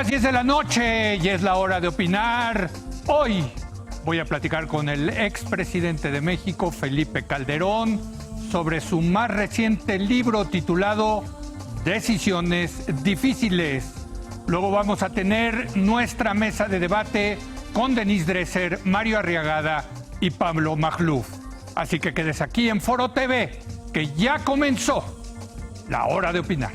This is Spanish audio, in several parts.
las 10 de la noche y es la hora de opinar. Hoy voy a platicar con el expresidente de México, Felipe Calderón, sobre su más reciente libro titulado Decisiones Difíciles. Luego vamos a tener nuestra mesa de debate con Denise Dresser, Mario Arriagada y Pablo Magluf. Así que quedes aquí en Foro TV, que ya comenzó la hora de opinar.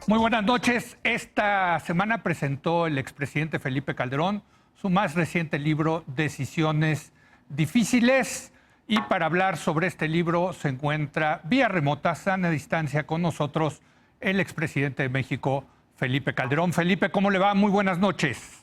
Muy buenas noches. Esta semana presentó el expresidente Felipe Calderón su más reciente libro, Decisiones Difíciles. Y para hablar sobre este libro se encuentra vía remota, sana distancia, con nosotros el expresidente de México, Felipe Calderón. Felipe, ¿cómo le va? Muy buenas noches.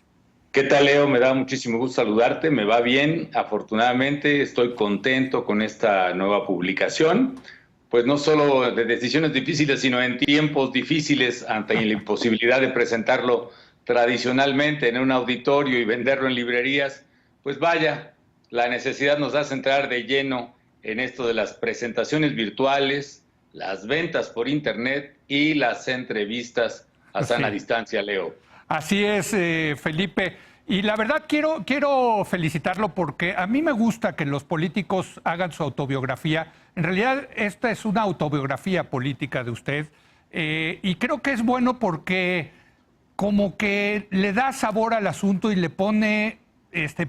¿Qué tal, Leo? Me da muchísimo gusto saludarte. Me va bien, afortunadamente. Estoy contento con esta nueva publicación. Pues no solo de decisiones difíciles, sino en tiempos difíciles, ante la imposibilidad de presentarlo tradicionalmente en un auditorio y venderlo en librerías. Pues vaya, la necesidad nos hace entrar de lleno en esto de las presentaciones virtuales, las ventas por internet y las entrevistas a sana distancia, Leo. Así es, Felipe. Y la verdad quiero felicitarlo porque a mí me gusta que los políticos hagan su autobiografía. En realidad esta es una autobiografía política de usted y creo que es bueno porque como que le da sabor al asunto y le pone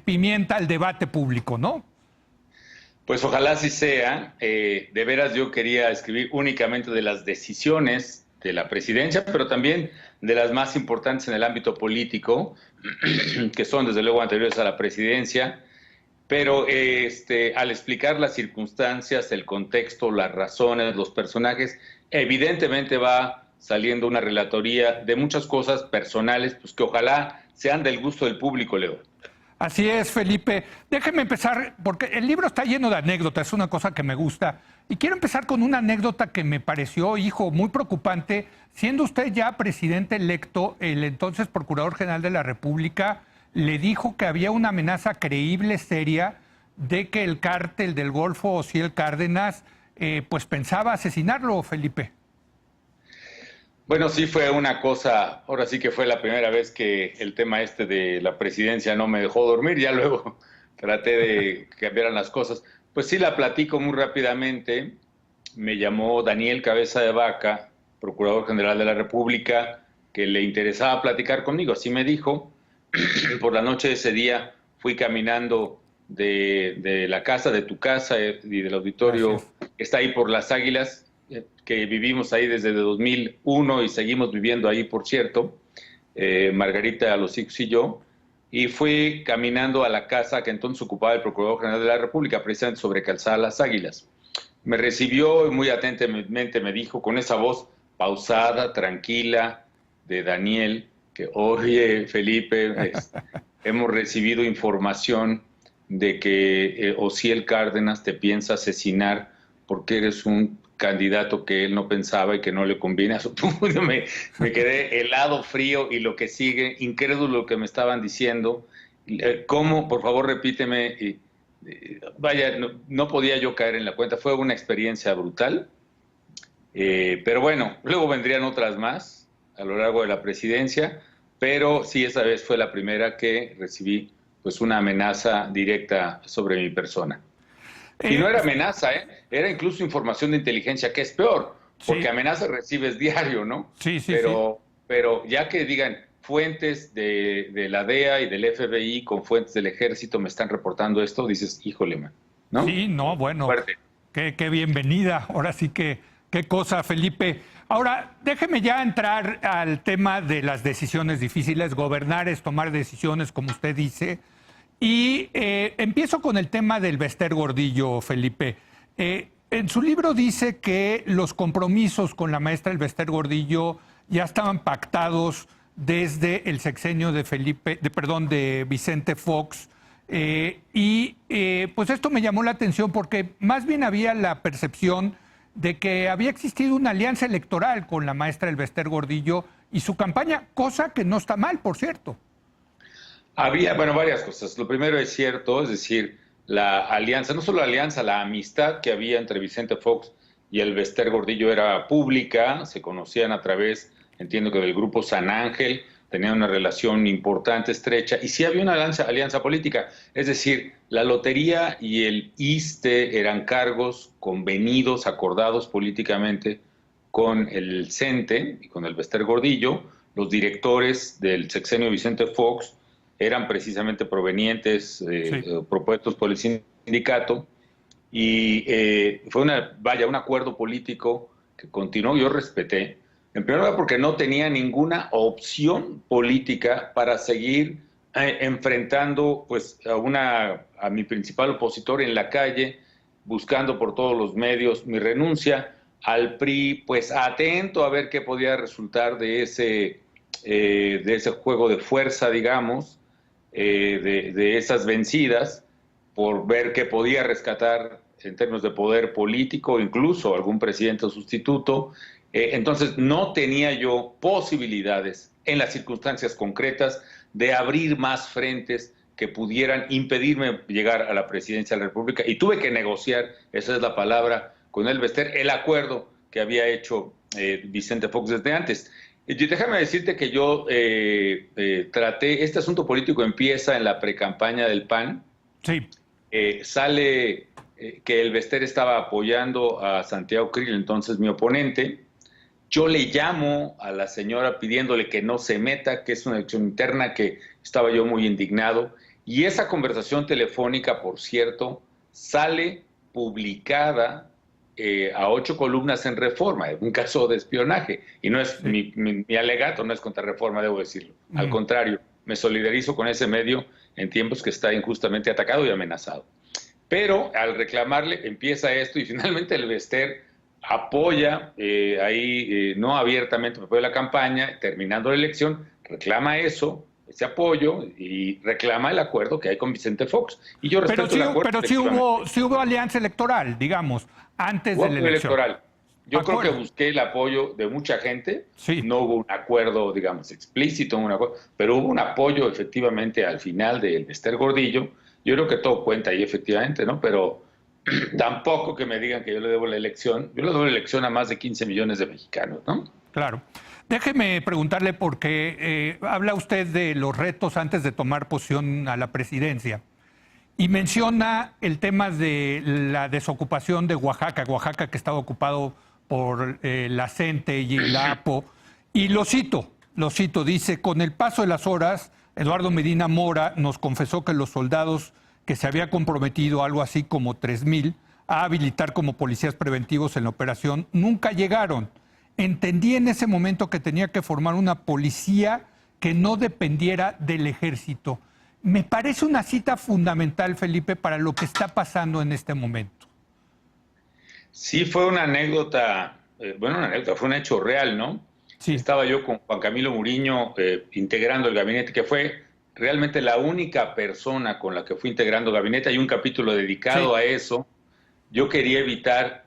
pimienta al debate público, ¿no? Pues ojalá así sea. De veras yo quería escribir únicamente de las decisiones de la presidencia, pero también de las más importantes en el ámbito político, que son desde luego anteriores a la presidencia, pero al explicar las circunstancias, el contexto, las razones, los personajes, evidentemente va saliendo una relatoría de muchas cosas personales, pues que ojalá sean del gusto del público, Leo. Así es, Felipe. Déjeme empezar, porque el libro está lleno de anécdotas, es una cosa que me gusta. Y quiero empezar con una anécdota que me pareció, hijo, muy preocupante. Siendo usted ya presidente electo, el entonces Procurador General de la República le dijo que había una amenaza creíble, seria, de que el cártel del Golfo, Ociel Cárdenas, pues pensaba asesinarlo, Felipe. Bueno, sí fue una cosa, ahora sí que fue la primera vez que el tema de la presidencia no me dejó dormir, ya luego traté de que cambiaran las cosas. Pues sí, la platico muy rápidamente. Me llamó Daniel Cabeza de Vaca, Procurador General de la República, que le interesaba platicar conmigo, así me dijo. Por la noche de ese día fui caminando de la casa, de tu casa y del auditorio que está ahí por Las Águilas, que vivimos ahí desde 2001 y seguimos viviendo ahí, por cierto, Margarita, los hijos y yo, y fui caminando a la casa que entonces ocupaba el Procurador General de la República, precisamente sobre Calzada Las Águilas. Me recibió y muy atentamente me dijo, con esa voz pausada, tranquila, de Daniel, que, oye, Felipe, hemos recibido información de que Ociel Cárdenas te piensa asesinar porque eres un candidato que él no pensaba y que no le conviene a su punto. Me quedé helado, frío, y lo que sigue, incrédulo lo que me estaban diciendo. ¿Cómo? Por favor, repíteme. Vaya, no podía yo caer en la cuenta. Fue una experiencia brutal. Pero bueno, luego vendrían otras más a lo largo de la presidencia, pero sí, esa vez fue la primera que recibí pues una amenaza directa sobre mi persona. Y no era amenaza, era incluso información de inteligencia, que es peor, porque amenazas recibes diario, ¿no? Sí. Pero ya que digan fuentes de la DEA y del FBI con fuentes del ejército me están reportando esto, dices, híjole, man, ¿no? Sí, no, bueno, fuerte. Qué bienvenida. Ahora sí que, qué cosa, Felipe. Ahora, déjeme ya entrar al tema de las decisiones difíciles. Gobernar es tomar decisiones, como usted dice. Y empiezo con el tema del Bester Gordillo, Felipe. En su libro dice que los compromisos con la maestra del Bester Gordillo ya estaban pactados desde el sexenio de Vicente Fox. Pues esto me llamó la atención porque más bien había la percepción de que había existido una alianza electoral con la maestra Elbester Gordillo y su campaña, cosa que no está mal, por cierto. Había, bueno, varias cosas. Lo primero es cierto, es decir, la alianza, no solo la alianza, la amistad que había entre Vicente Fox y Elbester Gordillo era pública, se conocían a través, entiendo que del grupo San Ángel, tenían una relación importante, estrecha, y sí había una alianza política, es decir, la lotería y el ISSSTE eran cargos convenidos, acordados políticamente con el CENTE y con Elbester Gordillo. Los directores del sexenio Vicente Fox eran precisamente provenientes, propuestos por el sindicato, y fue un acuerdo político que continuó, yo respeté, en primer lugar porque no tenía ninguna opción política para seguir enfrentando pues a mi principal opositor en la calle, buscando por todos los medios mi renuncia al PRI, pues atento a ver qué podía resultar de ese juego de fuerza, digamos, de esas vencidas, por ver qué podía rescatar en términos de poder político, incluso algún presidente sustituto. Entonces no tenía yo posibilidades en las circunstancias concretas de abrir más frentes que pudieran impedirme llegar a la presidencia de la República, y tuve que negociar, esa es la palabra, con Elbester, el acuerdo que había hecho Vicente Fox desde antes. Déjame decirte que yo traté, este asunto político empieza en la precampaña del PAN. Sí. Sale que Elbester estaba apoyando a Santiago Krill, entonces mi oponente. Yo le llamo a la señora pidiéndole que no se meta, que es una elección interna, que estaba yo muy indignado. Y esa conversación telefónica, por cierto, sale publicada a 8 columnas en Reforma, un caso de espionaje. Y no es mi alegato, no es contra Reforma, debo decirlo. Al contrario, me solidarizo con ese medio en tiempos que está injustamente atacado y amenazado. Pero al reclamarle empieza esto, y finalmente Elbester apoya, no abiertamente, pero apoya la campaña, terminando la elección, reclama ese apoyo, y reclama el acuerdo que hay con Vicente Fox. Y yo respeto el acuerdo. Pero sí hubo alianza electoral, digamos, antes de la elección. Yo creo que busqué el apoyo de mucha gente. Sí. No hubo un acuerdo, digamos, explícito, pero hubo un apoyo efectivamente al final de Elbester Gordillo. Yo creo que todo cuenta ahí efectivamente, ¿no? Pero tampoco que me digan que yo le debo la elección. Yo le debo la elección a más de 15 millones de mexicanos, ¿no? Claro. Déjeme preguntarle, porque habla usted de los retos antes de tomar posición a la presidencia y menciona el tema de la desocupación de Oaxaca que estaba ocupado por la CENTE y la APO. Y lo cito, dice: con el paso de las horas, Eduardo Medina Mora nos confesó que los soldados que se había comprometido, algo así como 3,000, a habilitar como policías preventivos en la operación, nunca llegaron. Entendí en ese momento que tenía que formar una policía que no dependiera del ejército. Me parece una cita fundamental, Felipe, para lo que está pasando en este momento. Sí, fue una anécdota, fue un hecho real, ¿no? Sí. Estaba yo con Juan Camilo Muriño integrando el gabinete, que fue realmente la única persona con la que fui integrando el gabinete. Hay un capítulo dedicado a eso. Yo quería evitar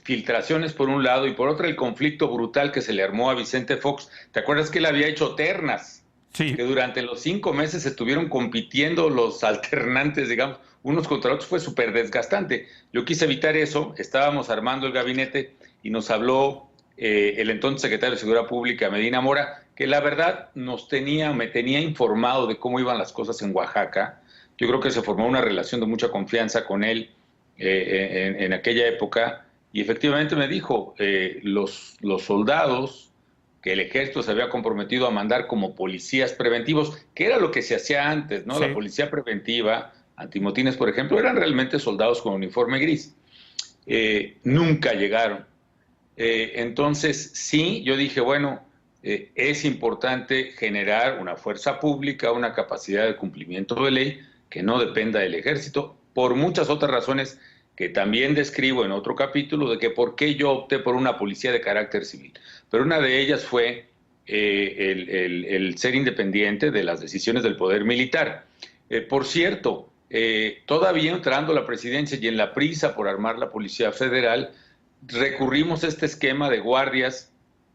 filtraciones por un lado, y por otro el conflicto brutal que se le armó a Vicente Fox. ¿Te acuerdas que él había hecho ternas? Sí. Que durante los 5 meses estuvieron compitiendo los alternantes, digamos, unos contra otros. Fue súper desgastante. Yo quise evitar eso. Estábamos armando el gabinete y nos habló el entonces secretario de Seguridad Pública, Medina Mora, que la verdad me tenía informado de cómo iban las cosas en Oaxaca. Yo creo que se formó una relación de mucha confianza con él en aquella época, y efectivamente me dijo, los soldados que el ejército se había comprometido a mandar como policías preventivos, que era lo que se hacía antes, ¿no? Sí. La policía preventiva, antimotines, por ejemplo, eran realmente soldados con uniforme gris. Nunca llegaron. Entonces, sí, yo dije, bueno, es importante generar una fuerza pública, una capacidad de cumplimiento de ley que no dependa del ejército, por muchas otras razones que también describo en otro capítulo, de que por qué yo opté por una policía de carácter civil. Pero una de ellas fue el ser independiente de las decisiones del poder militar. Por cierto, todavía entrando a la presidencia y en la prisa por armar la Policía Federal, recurrimos a este esquema de guardias,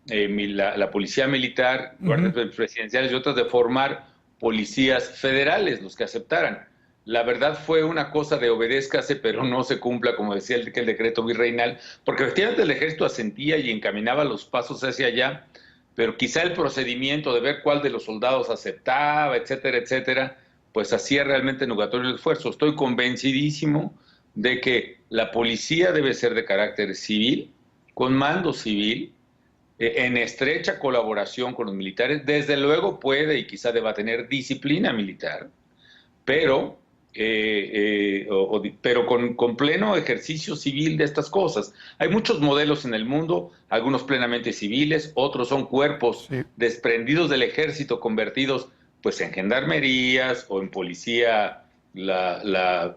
la policía militar, guardias presidenciales y otras, de formar policías federales, los que aceptaran. La verdad fue una cosa de obedézcase, pero no se cumpla, como decía el decreto virreinal, porque efectivamente el ejército asentía y encaminaba los pasos hacia allá, pero quizá el procedimiento de ver cuál de los soldados aceptaba, etcétera, etcétera, pues hacía realmente nugatorio el esfuerzo. Estoy convencidísimo de que la policía debe ser de carácter civil, con mando civil, en estrecha colaboración con los militares. Desde luego puede y quizá deba tener disciplina militar, pero, pero con pleno ejercicio civil de estas cosas. Hay muchos modelos en el mundo, algunos plenamente civiles, otros son cuerpos desprendidos del ejército, convertidos pues en gendarmerías o en policía, la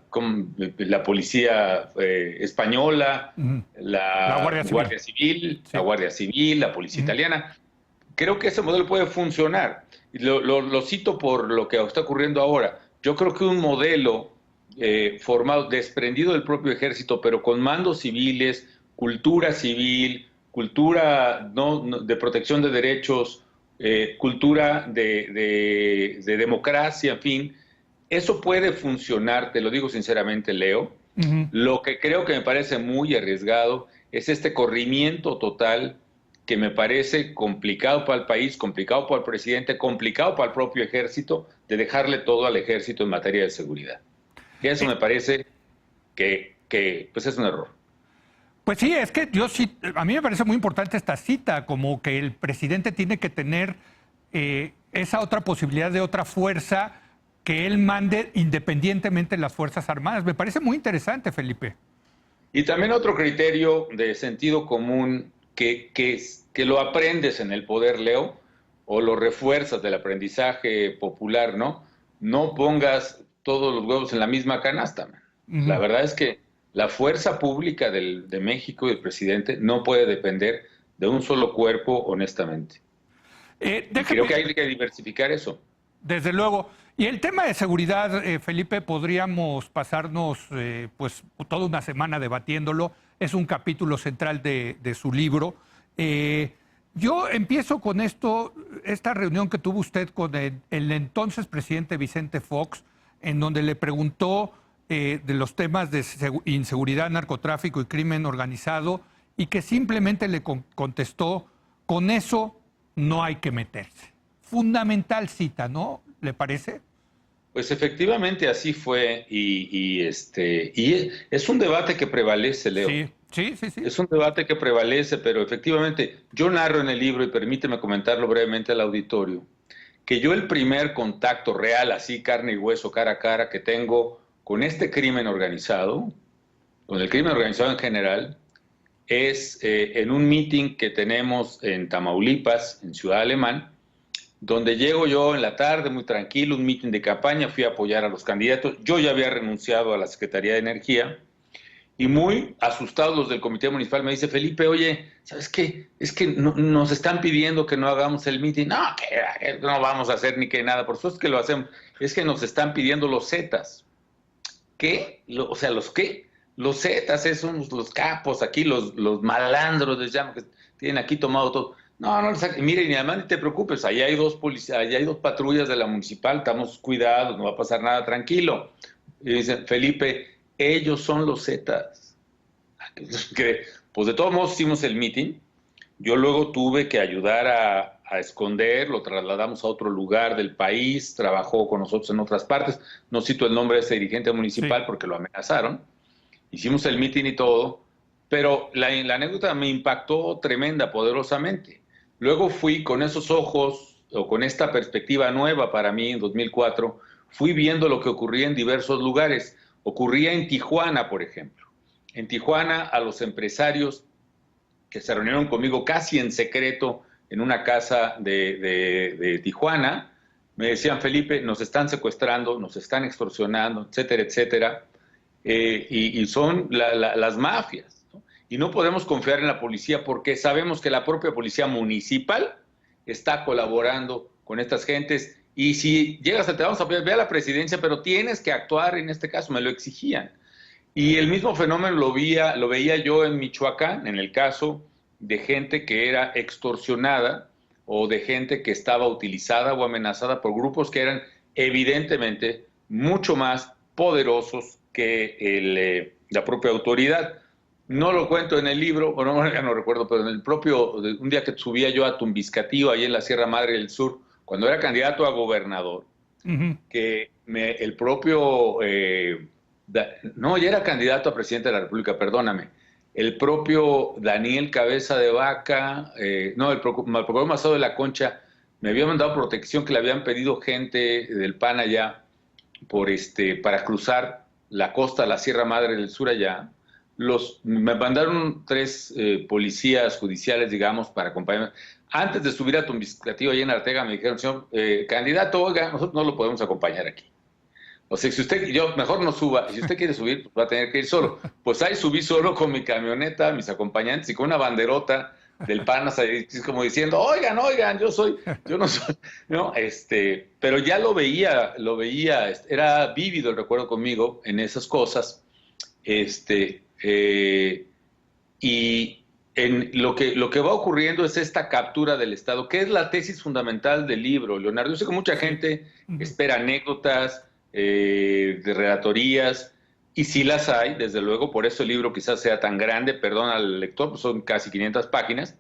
policía española, la Guardia Civil, sí, la Guardia Civil, la policía italiana. Creo que ese modelo puede funcionar. Lo cito por lo que está ocurriendo ahora. Yo creo que un modelo formado, desprendido del propio ejército, pero con mandos civiles, cultura civil, cultura de protección de derechos, cultura de democracia, en fin, eso puede funcionar, te lo digo sinceramente, Leo. Lo que creo que me parece muy arriesgado es este corrimiento total que me parece complicado para el país, complicado para el presidente, complicado para el propio ejército, de dejarle todo al ejército en materia de seguridad. Y eso me parece que pues es un error. Pues sí, es que a mí me parece muy importante esta cita, como que el presidente tiene que tener esa otra posibilidad de otra fuerza que él mande independientemente de las Fuerzas Armadas. Me parece muy interesante, Felipe. Y también otro criterio de sentido común que lo aprendes en el poder, Leo, o lo refuerzas del aprendizaje popular, ¿no? No pongas todos los huevos en la misma canasta, man. La verdad es que la fuerza pública de México y del presidente no puede depender de un solo cuerpo, honestamente. Creo que hay que diversificar eso. Desde luego. Y el tema de seguridad, Felipe, podríamos pasarnos pues toda una semana debatiéndolo. Es un capítulo central de su libro. Yo empiezo con esta reunión que tuvo usted con el entonces presidente Vicente Fox, en donde le preguntó de los temas de inseguridad, narcotráfico y crimen organizado, y que simplemente le contestó: con eso no hay que meterse. Fundamental cita, ¿no? ¿Le parece? Pues efectivamente así fue, y es un debate que prevalece, Leo. Sí. Es un debate que prevalece, pero efectivamente yo narro en el libro, y permíteme comentarlo brevemente al auditorio, que yo el primer contacto real, así carne y hueso, cara a cara, que tengo con este crimen organizado, con el crimen organizado en general, es en un meeting que tenemos en Tamaulipas, en Ciudad Alemán, donde llego yo en la tarde, muy tranquilo, un meeting de campaña, fui a apoyar a los candidatos. Yo ya había renunciado a la Secretaría de Energía, y muy asustados los del Comité Municipal me dice: Felipe, oye, ¿sabes qué? Es que nos están pidiendo que no hagamos el meeting. No, que no vamos a hacer ni que nada, por supuesto que lo hacemos. Es que nos están pidiendo los Zetas. ¿Qué? O sea, ¿los qué? Los Zetas son los capos aquí, los malandros, les llaman, que tienen aquí tomado todo. No, miren, y además ni te preocupes, allá hay dos policías, allá hay dos patrullas de la municipal, estamos cuidados, no va a pasar nada, tranquilo. Y dicen: Felipe, ellos son los Zetas. Pues de todos modos hicimos el meeting. Yo luego tuve que ayudar a esconder, lo trasladamos a otro lugar del país, trabajó con nosotros en otras partes. No cito el nombre de ese dirigente municipal porque lo amenazaron. Hicimos el meeting y todo, pero la anécdota me impactó poderosamente. Luego fui con esos ojos, o con esta perspectiva nueva para mí en 2004, fui viendo lo que ocurría en diversos lugares. Ocurría en Tijuana, por ejemplo. En Tijuana, a los empresarios que se reunieron conmigo casi en secreto en una casa de Tijuana, me decían: Felipe, nos están secuestrando, nos están extorsionando, etcétera, etcétera, y son las mafias, ¿no? Y no podemos confiar en la policía porque sabemos que la propia policía municipal está colaborando con estas gentes. Y si llegas te vamos a ver a la presidencia, pero tienes que actuar en este caso, me lo exigían. Y el mismo fenómeno lo veía yo en Michoacán, en el caso de gente que era extorsionada o de gente que estaba utilizada o amenazada por grupos que eran evidentemente mucho más poderosos que la propia autoridad. No lo cuento en el libro, bueno, ya no recuerdo, pero en el propio, un día que subía yo a Tumbiscatío, ahí en la Sierra Madre del Sur, cuando era candidato a gobernador, que el propio, no, ya era candidato a presidente de la República, perdóname, el propio Daniel Cabeza de Vaca, no, el procurador Macedo de la Concha, me había mandado protección que le habían pedido gente del PAN allá para cruzar la costa, la Sierra Madre del Sur allá. Me mandaron 3 policías judiciales, digamos, para acompañarme. Antes de subir a Tumbiscatío, allá en Arteaga, me dijeron, señor candidato, oiga, nosotros no lo podemos acompañar aquí. O sea, si usted, yo mejor no suba, si usted quiere subir, pues va a tener que ir solo. Pues ahí subí solo con mi camioneta, mis acompañantes y con una banderota del PAN, como diciendo, oigan, yo no soy, ¿no? Pero ya lo veía, era vívido el recuerdo conmigo en esas cosas, y lo que va ocurriendo es esta captura del Estado, que es la tesis fundamental del libro, Leonardo. Yo sé que mucha gente espera anécdotas, de relatorías, y sí las hay, desde luego, por eso el libro quizás sea tan grande, perdón al lector, pues son casi 500 páginas,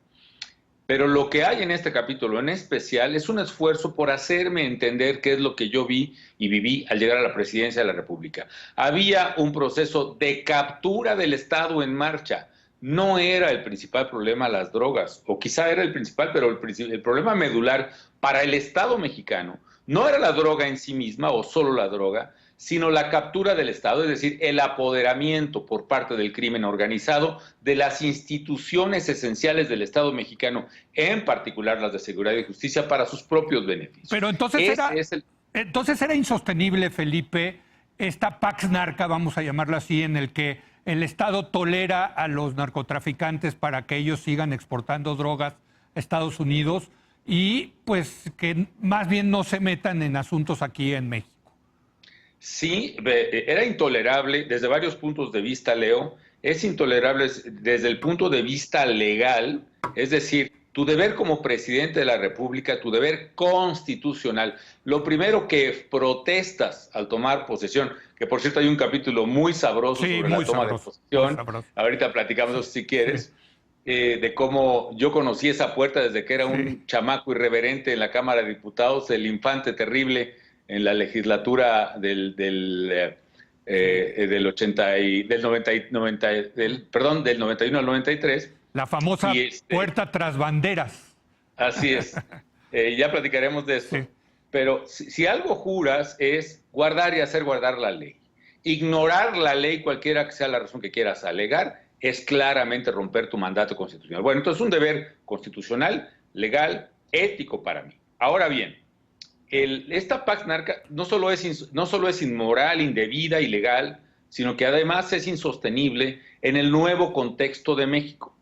pero lo que hay en este capítulo en especial es un esfuerzo por hacerme entender qué es lo que yo vi y viví al llegar a la presidencia de la República. Había un proceso de captura del Estado en marcha. No era el principal problema las drogas, o quizá era el principal, pero el problema medular para el Estado mexicano no era la droga en sí misma o solo la droga, sino la captura del Estado, es decir, el apoderamiento por parte del crimen organizado de las instituciones esenciales del Estado mexicano, en particular las de seguridad y justicia, para sus propios beneficios. Pero entonces era insostenible, Felipe, esta Pax Narca, vamos a llamarla así, en el que el Estado tolera a los narcotraficantes para que ellos sigan exportando drogas a Estados Unidos y pues que más bien no se metan en asuntos aquí en México. Sí, era intolerable desde varios puntos de vista, Leo. Es intolerable desde el punto de vista legal, es decir, tu deber como presidente de la República, tu deber constitucional. Lo primero que protestas al tomar posesión, que por cierto hay un capítulo muy sabroso sobre la toma de posesión, ahorita platicamos eso si quieres, de cómo yo conocí esa puerta desde que era un chamaco irreverente en la Cámara de Diputados, el infante terrible en la legislatura del 91 al 93. La famosa puerta tras banderas. Así es. Ya platicaremos de eso. Sí. Pero si algo juras es guardar y hacer guardar la ley. Ignorar la ley, cualquiera que sea la razón que quieras alegar, es claramente romper tu mandato constitucional. Bueno, entonces es un deber constitucional, legal, ético para mí. Ahora bien, esta Pax Narca no solo es inmoral, indebida, ilegal, sino que además es insostenible en el nuevo contexto de México.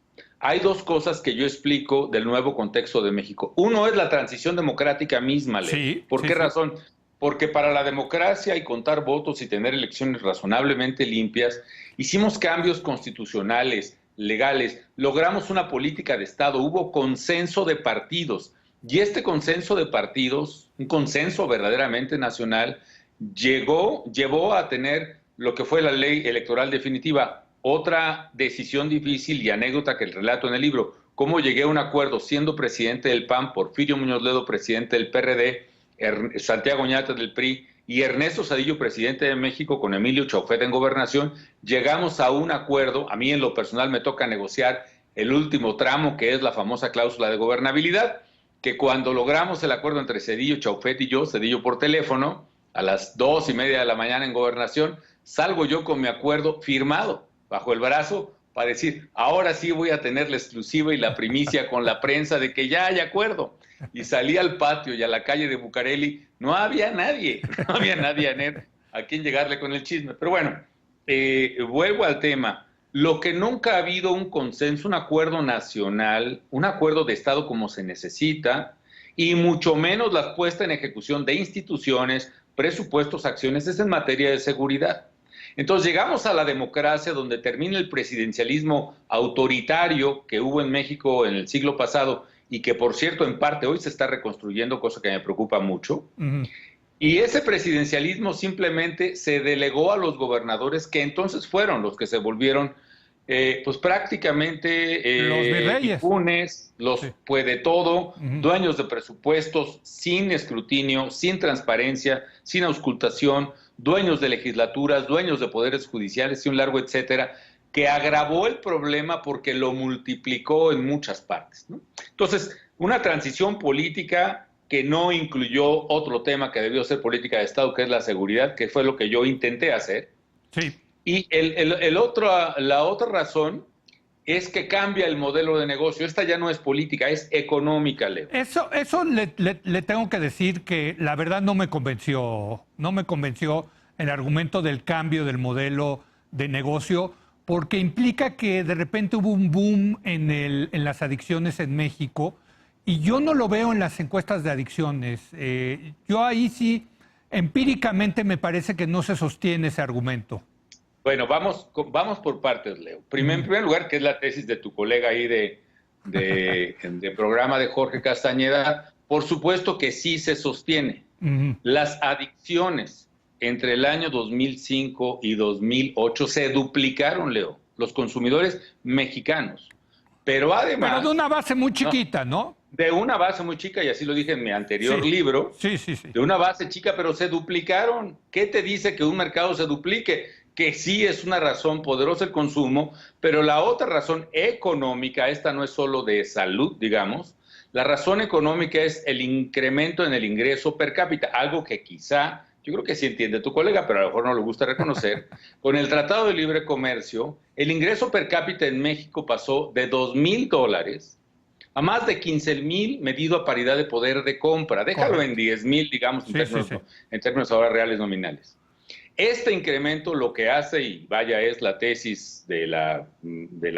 Hay 2 cosas que yo explico del nuevo contexto de México. Uno es la transición democrática misma, Leo. Sí, ¿Por qué razón? Porque para la democracia y contar votos y tener elecciones razonablemente limpias, hicimos cambios constitucionales, legales, llegamos una política de Estado, hubo consenso de partidos. Y consenso de partidos, un consenso verdaderamente nacional, llevó a tener lo que fue la ley electoral definitiva. Otra decisión difícil y anécdota que relato en el libro, cómo llegué a un acuerdo siendo presidente del PAN, Porfirio Muñoz Ledo, presidente del PRD, Santiago Oñate del PRI y Ernesto Zedillo, presidente de México, con Emilio Chaufet en gobernación. Llegamos a un acuerdo. A mí en lo personal me toca negociar el último tramo, que es la famosa cláusula de gobernabilidad, que cuando logramos el acuerdo entre Zedillo, Chaufet y yo, Zedillo por teléfono, a las 2:30 de la mañana en gobernación, salgo yo con mi acuerdo firmado bajo el brazo para decir, ahora sí voy a tener la exclusiva y la primicia con la prensa de que ya hay acuerdo. Y salí al patio y a la calle de Bucareli, no había nadie a quien llegarle con el chisme. Pero bueno, vuelvo al tema. Lo que nunca ha habido un consenso, un acuerdo nacional, un acuerdo de Estado como se necesita, y mucho menos la puesta en ejecución de instituciones, presupuestos, acciones, es en materia de seguridad. Entonces llegamos a la democracia donde termina el presidencialismo autoritario que hubo en México en el siglo pasado y que, por cierto, en parte hoy se está reconstruyendo, cosa que me preocupa mucho. Y ese presidencialismo simplemente se delegó a los gobernadores, que entonces fueron los que se volvieron pues prácticamente los virreyes, impunes, los sí. puede todo, dueños de presupuestos, sin escrutinio, sin transparencia, sin auscultación, dueños de legislaturas, dueños de poderes judiciales y un largo etcétera, que agravó el problema porque lo multiplicó en muchas partes, ¿no? Entonces, una transición política que no incluyó otro tema que debió ser política de Estado, que es la seguridad, que fue lo que yo intenté hacer. Sí. Y la otra razón es que cambia el modelo de negocio. Esta ya no es política, es económica, Leo. Eso le tengo que decir que la verdad no me convenció el argumento del cambio del modelo de negocio, porque implica que de repente hubo un boom en las adicciones en México, y yo no lo veo en las encuestas de adicciones. Yo ahí sí, empíricamente me parece que no se sostiene ese argumento. Bueno, vamos por partes, Leo. En primer lugar, que es la tesis de tu colega ahí de programa de Jorge Castañeda, por supuesto que sí se sostiene. Las adicciones entre el año 2005 y 2008 se duplicaron, Leo, los consumidores mexicanos. Pero además... Pero de una base muy chiquita, ¿no? De una base muy chica, y así lo dije en mi anterior libro. Sí. De una base chica, pero se duplicaron. ¿Qué te dice que un mercado se duplique? Que sí es una razón poderosa el consumo, pero la otra razón económica, esta no es solo de salud, digamos, la razón económica es el incremento en el ingreso per cápita, algo que quizá, yo creo que sí entiende tu colega, pero a lo mejor no le gusta reconocer. Con el Tratado de Libre Comercio, el ingreso per cápita en México pasó de $2,000 a más de 15,000 medido a paridad de poder de compra. Déjalo Correcto. en 10,000, digamos, en términos ahora reales nominales. Este incremento lo que hace, y vaya es la tesis de la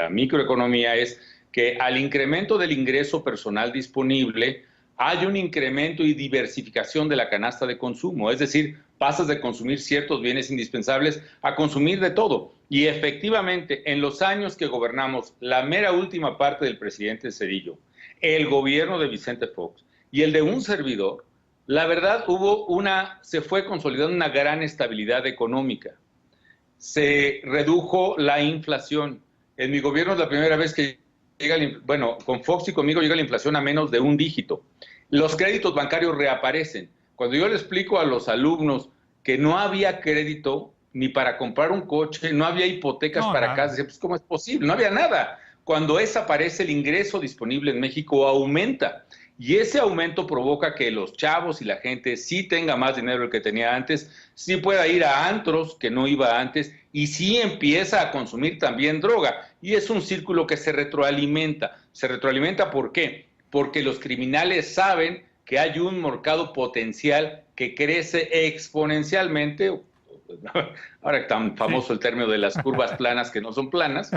microeconomía, es que al incremento del ingreso personal disponible hay un incremento y diversificación de la canasta de consumo. Es decir, pasas de consumir ciertos bienes indispensables a consumir de todo. Y efectivamente, en los años que gobernamos, la mera última parte del presidente Zedillo, el gobierno de Vicente Fox y el de un servidor, la verdad se fue consolidando una gran estabilidad económica. Se redujo la inflación. En mi gobierno es la primera vez que con Fox y conmigo llega la inflación a menos de un dígito. Los créditos bancarios reaparecen. Cuando yo le explico a los alumnos que no había crédito ni para comprar un coche, no había hipotecas para casa, decía, pues ¿cómo es posible? No había nada. Cuando desaparece, el ingreso disponible en México aumenta. Y ese aumento provoca que los chavos y la gente sí tenga más dinero del que tenía antes, sí pueda ir a antros que no iba antes y sí empieza a consumir también droga. Y es un círculo que se retroalimenta. ¿Se retroalimenta por qué? Porque los criminales saben que hay un mercado potencial que crece exponencialmente. Ahora tan famoso el término de las curvas planas que no son planas,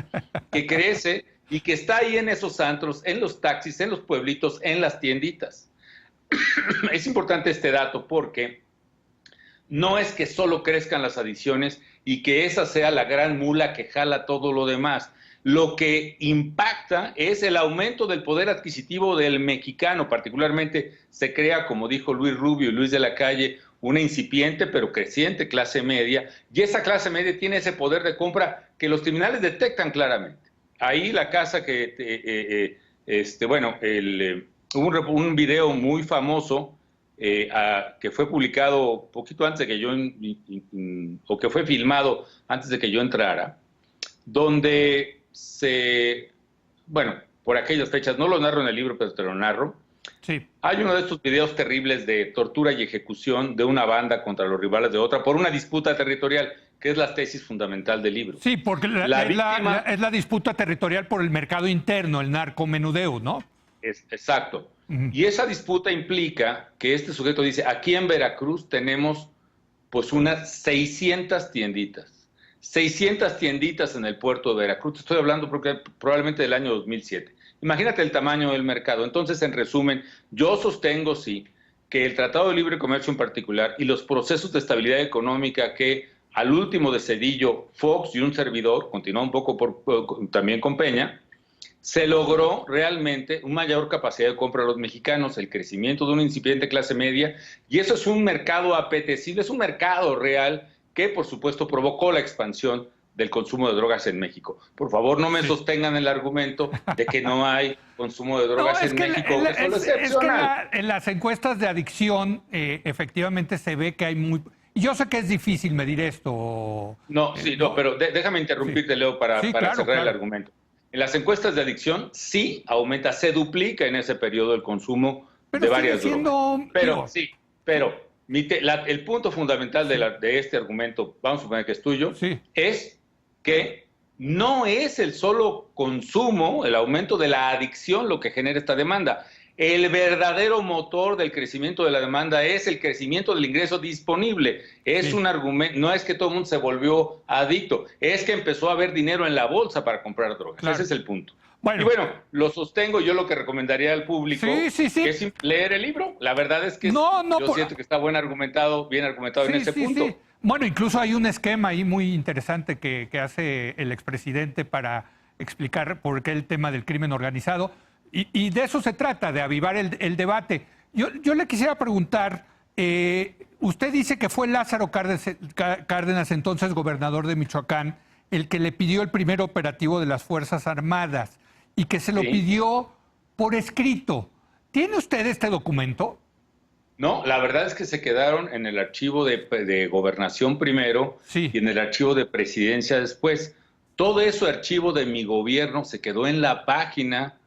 que crece y que está ahí en esos antros, en los taxis, en los pueblitos, en las tienditas. Es importante este dato porque no es que solo crezcan las adicciones y que esa sea la gran mula que jala todo lo demás. Lo que impacta es el aumento del poder adquisitivo del mexicano. Particularmente se crea, como dijo Luis Rubio y Luis de la Calle, una incipiente pero creciente clase media, y esa clase media tiene ese poder de compra que los criminales detectan claramente. Ahí la casa que, hubo un video muy famoso que fue publicado poquito antes de que yo, o que fue filmado antes de que yo entrara, donde por aquellas fechas, no lo narro en el libro, pero te lo narro. Sí. Hay uno de estos videos terribles de tortura y ejecución de una banda contra los rivales de otra por una disputa territorial, que es la tesis fundamental del libro. Sí, porque es la disputa territorial por el mercado interno, el narcomenudeo, ¿no? Exacto. Y esa disputa implica que este sujeto dice, aquí en Veracruz tenemos pues unas 600 tienditas. 600 tienditas en el puerto de Veracruz. Estoy hablando probablemente del año 2007. Imagínate el tamaño del mercado. Entonces, en resumen, yo sostengo, sí, que el Tratado de Libre Comercio en particular y los procesos de estabilidad económica que al último de Zedillo, Fox y un servidor, continuó un poco también con Peña, se logró realmente una mayor capacidad de compra de los mexicanos, el crecimiento de una incipiente clase media, y eso es un mercado apetecible, es un mercado real que, por supuesto, provocó la expansión del consumo de drogas en México. Por favor, no me sostengan el argumento de que no hay consumo de drogas en México. Es que en las encuestas de adicción efectivamente se ve que hay muy... Yo sé que es difícil medir esto. No, pero déjame interrumpirte, Leo, para cerrar el argumento. En las encuestas de adicción sí aumenta, se duplica en ese periodo el consumo de varias drogas. Pero el punto fundamental de este argumento, vamos a suponer que es tuyo, es que no es el solo consumo, el aumento de la adicción lo que genera esta demanda. El verdadero motor del crecimiento de la demanda es el crecimiento del ingreso disponible. Es un argumento, no es que todo el mundo se volvió adicto, es que empezó a haber dinero en la bolsa para comprar drogas. Claro. Ese es el punto. Y bueno, lo sostengo, yo lo que recomendaría al público es leer el libro. La verdad es que yo siento que está bien argumentado en ese punto. Sí. Bueno, incluso hay un esquema ahí muy interesante que hace el expresidente para explicar por qué el tema del crimen organizado. Y de eso se trata, de avivar el debate. Yo le quisiera preguntar, usted dice que fue Lázaro Cárdenas, entonces gobernador de Michoacán, el que le pidió el primer operativo de las Fuerzas Armadas y que se lo pidió por escrito. ¿Tiene usted este documento? No, la verdad es que se quedaron en el archivo de gobernación primero y en el archivo de presidencia después. Todo ese archivo de mi gobierno se quedó en la página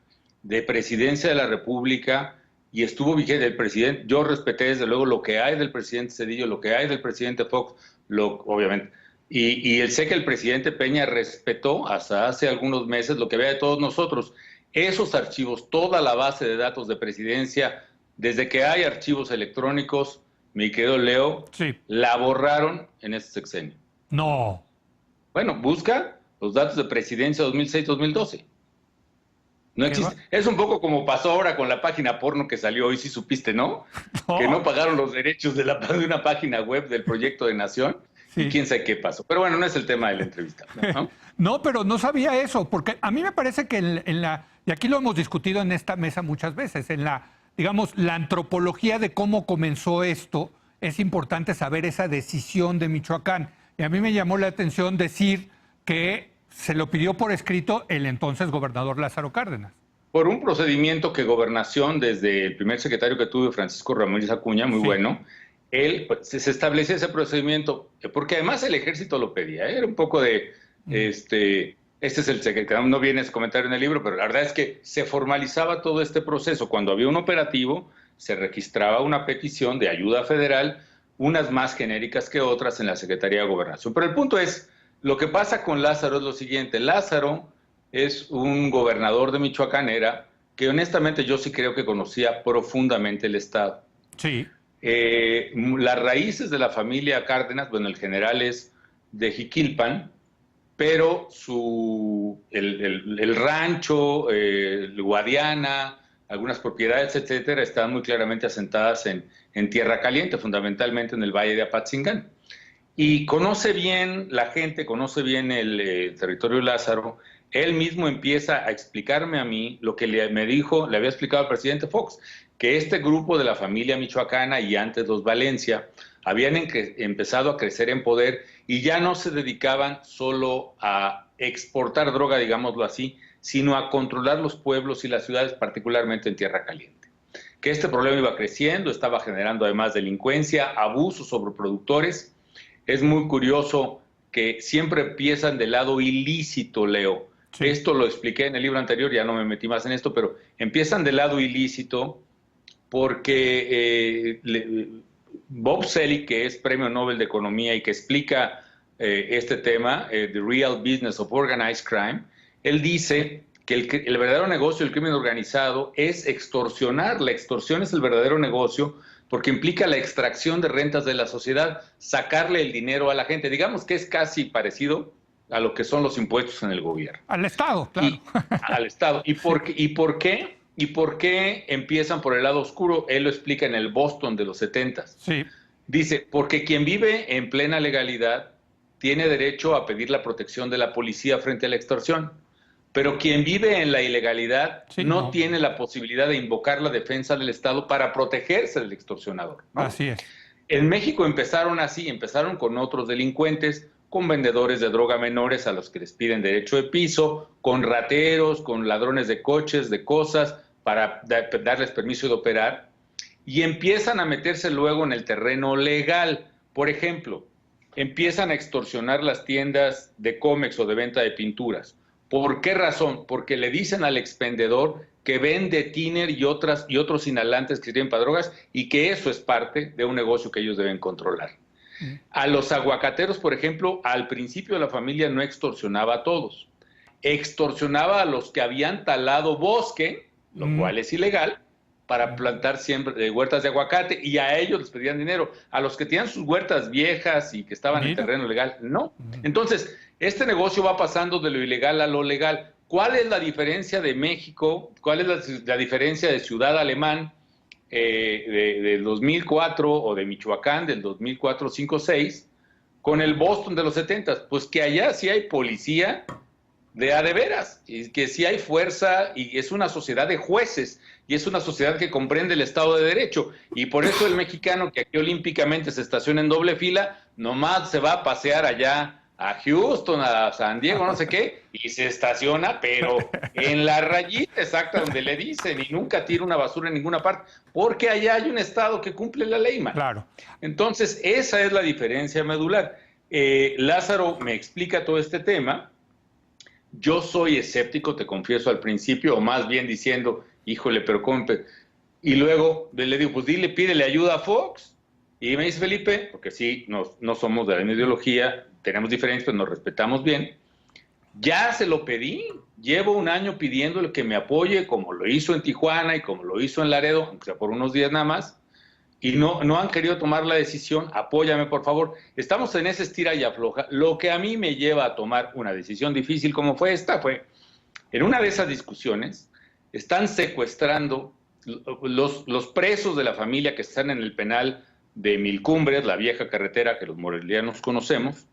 de Presidencia de la República y estuvo vigente el presidente. Yo respeté desde luego lo que hay del presidente Zedillo, lo que hay del presidente Fox, obviamente. Y sé que el presidente Peña respetó hasta hace algunos meses lo que había de todos nosotros. Esos archivos, toda la base de datos de presidencia, desde que hay archivos electrónicos, mi querido Leo, la borraron en este sexenio. No. Bueno, busca los datos de presidencia 2006-2012. No existe. Es un poco como pasó ahora con la página porno que salió hoy, sí supiste, ¿no? Que no pagaron los derechos de una página web del Proyecto de Nación y quién sabe qué pasó. Pero bueno, no es el tema de la entrevista, ¿no? No, pero no sabía eso, porque a mí me parece que y aquí lo hemos discutido en esta mesa muchas veces, digamos, la antropología de cómo comenzó esto, es importante saber esa decisión de Michoacán. Y a mí me llamó la atención decir que se lo pidió por escrito el entonces gobernador Lázaro Cárdenas. Por un procedimiento que Gobernación, desde el primer secretario que tuve, Francisco Ramírez Acuña, muy bueno, se establecía ese procedimiento, porque además el ejército lo pedía, era un poco de, este es el secretario, no viene ese comentario en el libro, pero la verdad es que se formalizaba todo este proceso. Cuando había un operativo, se registraba una petición de ayuda federal, unas más genéricas que otras en la Secretaría de Gobernación. Pero el punto es, lo que pasa con Lázaro es lo siguiente. Lázaro es un gobernador de Michoacán, que honestamente yo sí creo que conocía profundamente el Estado. Sí. Las raíces de la familia Cárdenas, bueno, el general es de Jiquilpan, pero el rancho, el Guadiana, algunas propiedades, etcétera, están muy claramente asentadas en Tierra Caliente, fundamentalmente en el Valle de Apatzingán. Y conoce bien la gente, conoce bien el territorio de Lázaro. Él mismo empieza a explicarme a mí lo que le había explicado al presidente Fox, que este grupo de la familia michoacana y antes los Valencia habían empezado a crecer en poder y ya no se dedicaban solo a exportar droga, digámoslo así, sino a controlar los pueblos y las ciudades, particularmente en Tierra Caliente. Que este problema iba creciendo, estaba generando además delincuencia, abusos sobre productores. Es muy curioso que siempre empiezan del lado ilícito, Leo. Sí. Esto lo expliqué en el libro anterior, ya no me metí más en esto, pero empiezan del lado ilícito porque Bob Selig, que es Premio Nobel de Economía y que explica este tema, The Real Business of Organized Crime, él dice que el verdadero negocio del crimen organizado es extorsionar. La extorsión es el verdadero negocio porque implica la extracción de rentas de la sociedad, sacarle el dinero a la gente. Digamos que es casi parecido a lo que son los impuestos en el gobierno. Al Estado, claro. Al Estado. ¿Y por qué? ¿Y por qué empiezan por el lado oscuro? Él lo explica en el Boston de los 70s. Sí. Dice, porque quien vive en plena legalidad tiene derecho a pedir la protección de la policía frente a la extorsión. Pero quien vive en la ilegalidad no tiene la posibilidad de invocar la defensa del Estado para protegerse del extorsionador, ¿no? Así es. En México empezaron así, empezaron con otros delincuentes, con vendedores de droga menores a los que les piden derecho de piso, con rateros, con ladrones de coches, de cosas, para darles permiso de operar, y empiezan a meterse luego en el terreno legal. Por ejemplo, empiezan a extorsionar las tiendas de cómex o de venta de pinturas. ¿Por qué razón? Porque le dicen al expendedor que vende tiner y otros inhalantes que sirven para drogas y que eso es parte de un negocio que ellos deben controlar. A los aguacateros, por ejemplo, al principio la familia no extorsionaba a todos. Extorsionaba a los que habían talado bosque, lo cual es ilegal, para plantar siempre huertas de aguacate, y a ellos les pedían dinero. A los que tenían sus huertas viejas y que estaban en terreno legal, no. Entonces, este negocio va pasando de lo ilegal a lo legal. ¿Cuál es la diferencia de México? ¿Cuál es la diferencia de Ciudad Alemán del 2004 o de Michoacán del 2004, 5, 6 con el Boston de los 70? Pues que allá sí hay policía de veras, y que sí hay fuerza, y es una sociedad de jueces, y es una sociedad que comprende el Estado de Derecho, y por eso el mexicano que aquí olímpicamente se estaciona en doble fila, nomás se va a pasear allá a Houston, a San Diego, no sé qué, y se estaciona, pero en la rayita exacta donde le dicen, y nunca tira una basura en ninguna parte, porque allá hay un Estado que cumple la ley, man. Claro. Entonces, esa es la diferencia medular. Lázaro me explica todo este tema. Yo soy escéptico, te confieso al principio, o más bien diciendo, híjole, pero ¿cómo? Y luego le digo, pues pídele ayuda a Fox. Y me dice Felipe, porque sí, no somos de la misma ideología, tenemos diferencias, pero nos respetamos bien. Ya se lo pedí, llevo un año pidiéndole que me apoye, como lo hizo en Tijuana y como lo hizo en Laredo, aunque sea por unos días nada más, y no han querido tomar la decisión. Apóyame, por favor. Estamos en ese estira y afloja. Lo que a mí me lleva a tomar una decisión difícil como fue esta, fue, en una de esas discusiones, están secuestrando los presos de la familia que están en el penal de Mil Cumbres, la vieja carretera que los morelianos conocemos,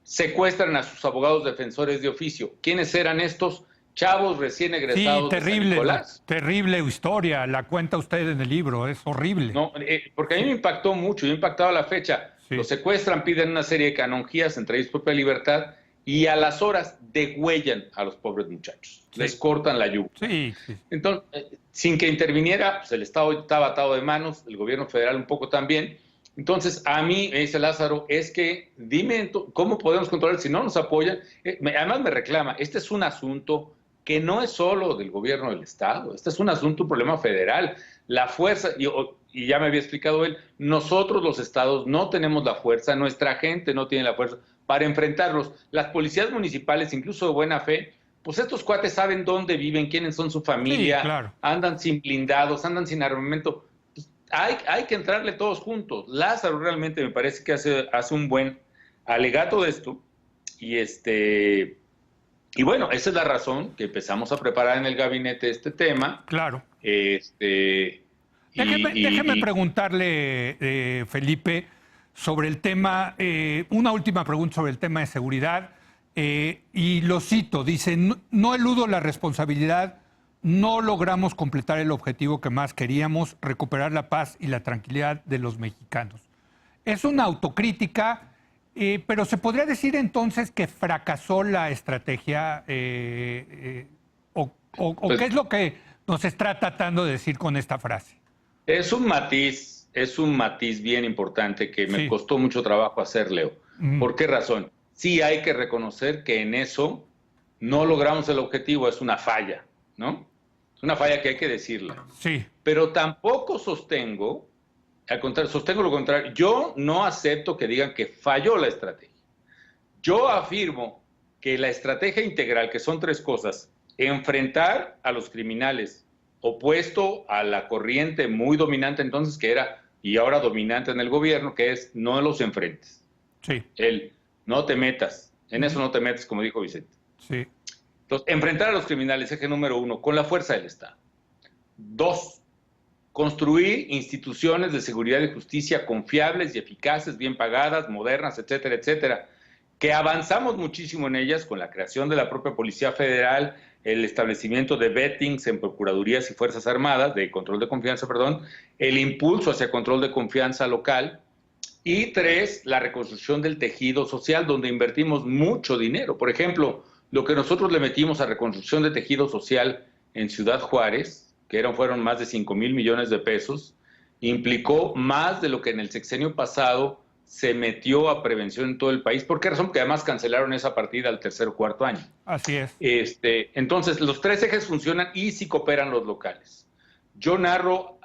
secuestran a sus abogados defensores de oficio. ¿Quiénes eran estos? Chavos recién egresados de San Nicolás. Terrible historia, la cuenta usted en el libro, es horrible. No, porque a mí me impactó mucho, me ha impactado la fecha. Sí. Los secuestran, piden una serie de canonjías, entre ellos propia libertad, y a las horas degüellan a los pobres muchachos. Sí. Les cortan la yuga. Sí. Entonces, sin que interviniera, pues el Estado estaba atado de manos, el gobierno federal un poco también. Entonces, a mí, me dice Lázaro, es que dime cómo podemos controlar si no nos apoyan. Además me reclama, este es un asunto que no es solo del gobierno del Estado, este es un asunto, un problema federal. La fuerza, y ya me había explicado él, nosotros los estados no tenemos la fuerza, nuestra gente no tiene la fuerza para enfrentarlos. Las policías municipales, incluso de buena fe, pues estos cuates saben dónde viven, quiénes son su familia, sí, claro. Andan sin blindados, andan sin armamento. Pues hay que entrarle todos juntos. Lázaro realmente me parece que hace un buen alegato de esto, y bueno, esa es la razón que empezamos a preparar en el gabinete este tema. Claro. Déjeme preguntarle, Felipe, sobre el tema, una última pregunta sobre el tema de seguridad, y lo cito, dice, no eludo la responsabilidad, no logramos completar el objetivo que más queríamos, recuperar la paz y la tranquilidad de los mexicanos. Es una autocrítica. Pero ¿se podría decir entonces que fracasó la estrategia? ¿O qué es lo que nos está tratando de decir con esta frase? Es un matiz bien importante que me costó mucho trabajo hacer, Leo. ¿Por qué razón? Sí hay que reconocer que en eso no logramos el objetivo, es una falla, ¿no? Es una falla que hay que decirla. Sí. Pero tampoco sostengo... Al contrario, sostengo lo contrario. Yo no acepto que digan que falló la estrategia. Yo afirmo que la estrategia integral, que son tres cosas, enfrentar a los criminales, opuesto a la corriente muy dominante entonces que era, y ahora dominante en el gobierno, que es no los enfrentes. Sí. No te metas, en eso no te metes, como dijo Vicente. Sí. Entonces, enfrentar a los criminales, eje número 1, con la fuerza del Estado. 2, construir instituciones de seguridad y justicia confiables y eficaces, bien pagadas, modernas, etcétera, etcétera, que avanzamos muchísimo en ellas con la creación de la propia Policía Federal, el establecimiento de vettings en Procuradurías y Fuerzas Armadas, de control de confianza, perdón, el impulso hacia control de confianza local, y 3, la reconstrucción del tejido social, donde invertimos mucho dinero. Por ejemplo, lo que nosotros le metimos a reconstrucción de tejido social en Ciudad Juárez, que fueron más de 5,000 millones de pesos, implicó más de lo que en el sexenio pasado se metió a prevención en todo el país. ¿Por qué razón? Porque además cancelaron esa partida al tercer o cuarto año. Así es. Entonces, los 3 ejes funcionan y sí cooperan los locales. Yo narro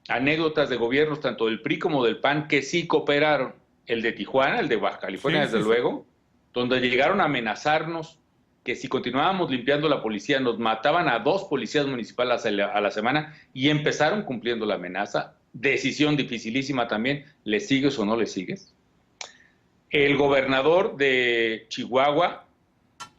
anécdotas de gobiernos, tanto del PRI como del PAN, que sí cooperaron. El de Tijuana, el de Baja California, desde luego, donde llegaron a amenazarnos que si continuábamos limpiando la policía, nos mataban a 2 policías municipales a la semana, y empezaron cumpliendo la amenaza. Decisión dificilísima también, ¿le sigues o no le sigues? El gobernador de Chihuahua,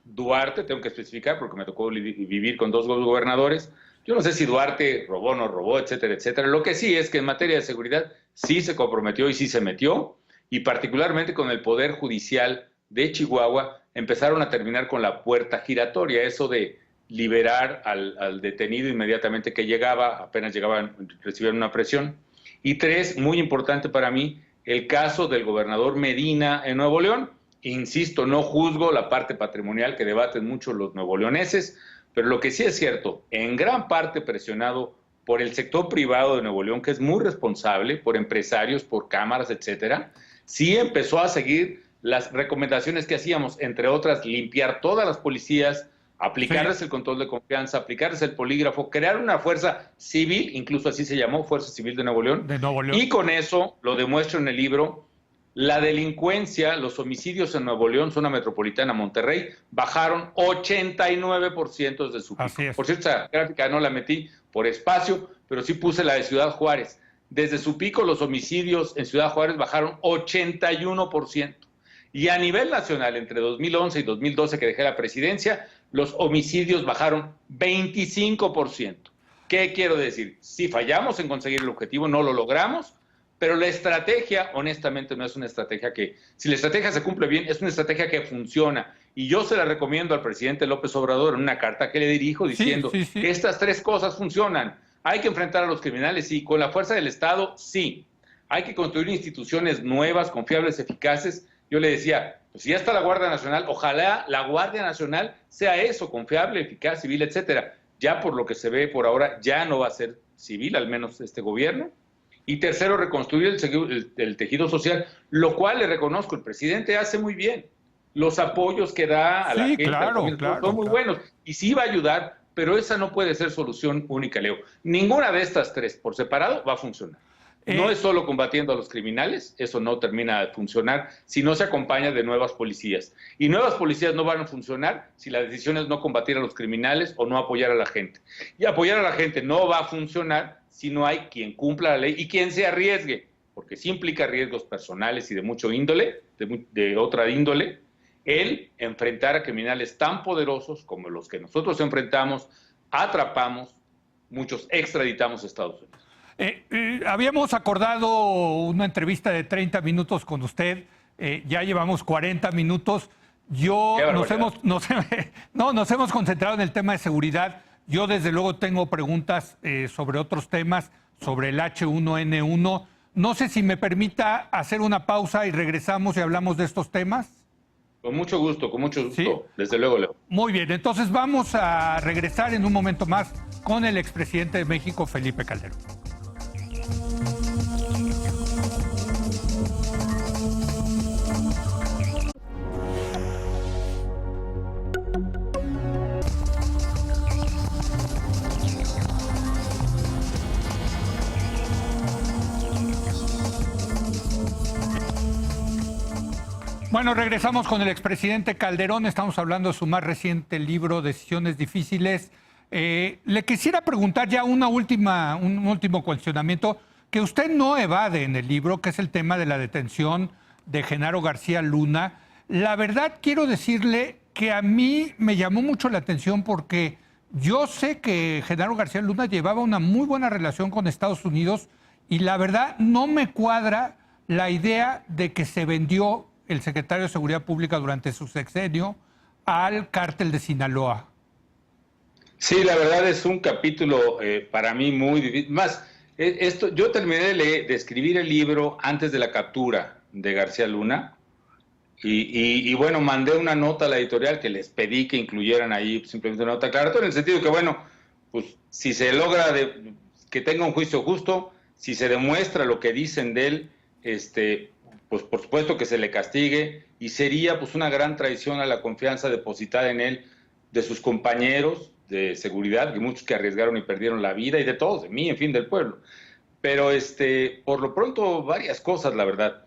Duarte, tengo que especificar porque me tocó vivir con 2 gobernadores. Yo no sé si Duarte robó o no robó, etcétera, etcétera. Lo que sí es que en materia de seguridad sí se comprometió y sí se metió, y particularmente con el Poder Judicial de Chihuahua empezaron a terminar con la puerta giratoria, eso de liberar al detenido inmediatamente que llegaba, apenas llegaban, recibían una presión. Y 3, muy importante para mí, el caso del gobernador Medina en Nuevo León. Insisto, no juzgo la parte patrimonial que debaten mucho los nuevoleoneses, pero lo que sí es cierto, en gran parte presionado por el sector privado de Nuevo León, que es muy responsable, por empresarios, por cámaras, etcétera, sí empezó a seguir las recomendaciones que hacíamos, entre otras, limpiar todas las policías, aplicarles el control de confianza, aplicarles el polígrafo, crear una fuerza civil, incluso así se llamó, Fuerza Civil de Nuevo León. Y con eso, lo demuestro en el libro, la delincuencia, los homicidios en Nuevo León, zona metropolitana, Monterrey, bajaron 89% desde su pico. Por cierto, esa gráfica no la metí por espacio, pero sí puse la de Ciudad Juárez. Desde su pico, los homicidios en Ciudad Juárez bajaron 81%. Y a nivel nacional, entre 2011 y 2012, que dejé la presidencia, los homicidios bajaron 25%. ¿Qué quiero decir? Si fallamos en conseguir el objetivo, no lo logramos, pero la estrategia, honestamente, no es una estrategia que, si la estrategia se cumple bien, es una estrategia que funciona. Y yo se la recomiendo al presidente López Obrador en una carta que le dirijo diciendo que estas 3 cosas funcionan. Hay que enfrentar a los criminales, sí. Con la fuerza del Estado, sí. Hay que construir instituciones nuevas, confiables, eficaces. Yo le decía, pues si ya está la Guardia Nacional, ojalá la Guardia Nacional sea eso, confiable, eficaz, civil, etcétera. Ya por lo que se ve por ahora, ya no va a ser civil, al menos este gobierno. Y 3, reconstruir el tejido social, lo cual le reconozco, el presidente hace muy bien. Los apoyos que da a la gente son muy buenos. Y sí va a ayudar, pero esa no puede ser solución única, Leo. Ninguna de estas 3 por separado va a funcionar. No es solo combatiendo a los criminales, eso no termina de funcionar si no se acompaña de nuevas policías. Y nuevas policías no van a funcionar si la decisión es no combatir a los criminales o no apoyar a la gente. Y apoyar a la gente no va a funcionar si no hay quien cumpla la ley y quien se arriesgue, porque sí implica riesgos personales y de mucho índole, de otra índole, el enfrentar a criminales tan poderosos como los que nosotros enfrentamos, atrapamos, muchos extraditamos a Estados Unidos. Habíamos acordado una entrevista de 30 minutos con usted, ya llevamos 40 minutos. Nos hemos concentrado en el tema de seguridad. Yo desde luego tengo preguntas sobre otros temas, sobre el H1N1. No sé si me permita hacer una pausa y regresamos y hablamos de estos temas. Con mucho gusto, ¿Sí? Desde luego, Leo. Muy bien, entonces vamos a regresar en un momento más con el expresidente de México, Felipe Calderón. Bueno, regresamos con el expresidente Calderón. Estamos hablando de su más reciente libro, Decisiones Difíciles. Le quisiera preguntar ya un último cuestionamiento que usted no evade en el libro, que es el tema de la detención de Genaro García Luna. La verdad, quiero decirle que a mí me llamó mucho la atención porque Yo sé que Genaro García Luna llevaba una muy buena relación con Estados Unidos y la verdad no me cuadra la idea de que se vendió el secretario de Seguridad Pública durante su sexenio al cártel de Sinaloa. Sí, la verdad es un capítulo para mí muy difícil. Más, yo terminé de escribir el libro antes de la captura de García Luna y bueno, mandé una nota a la editorial que les pedí que incluyeran ahí simplemente una nota aclaratoria, en el sentido que, bueno, pues si se logra que tenga un juicio justo, si se demuestra lo que dicen de él, pues por supuesto que se le castigue y sería pues una gran traición a la confianza depositada en él de sus compañeros de seguridad, que muchos que arriesgaron y perdieron la vida, y de todos, de mí, en fin, del pueblo. Pero por lo pronto, varias cosas, la verdad.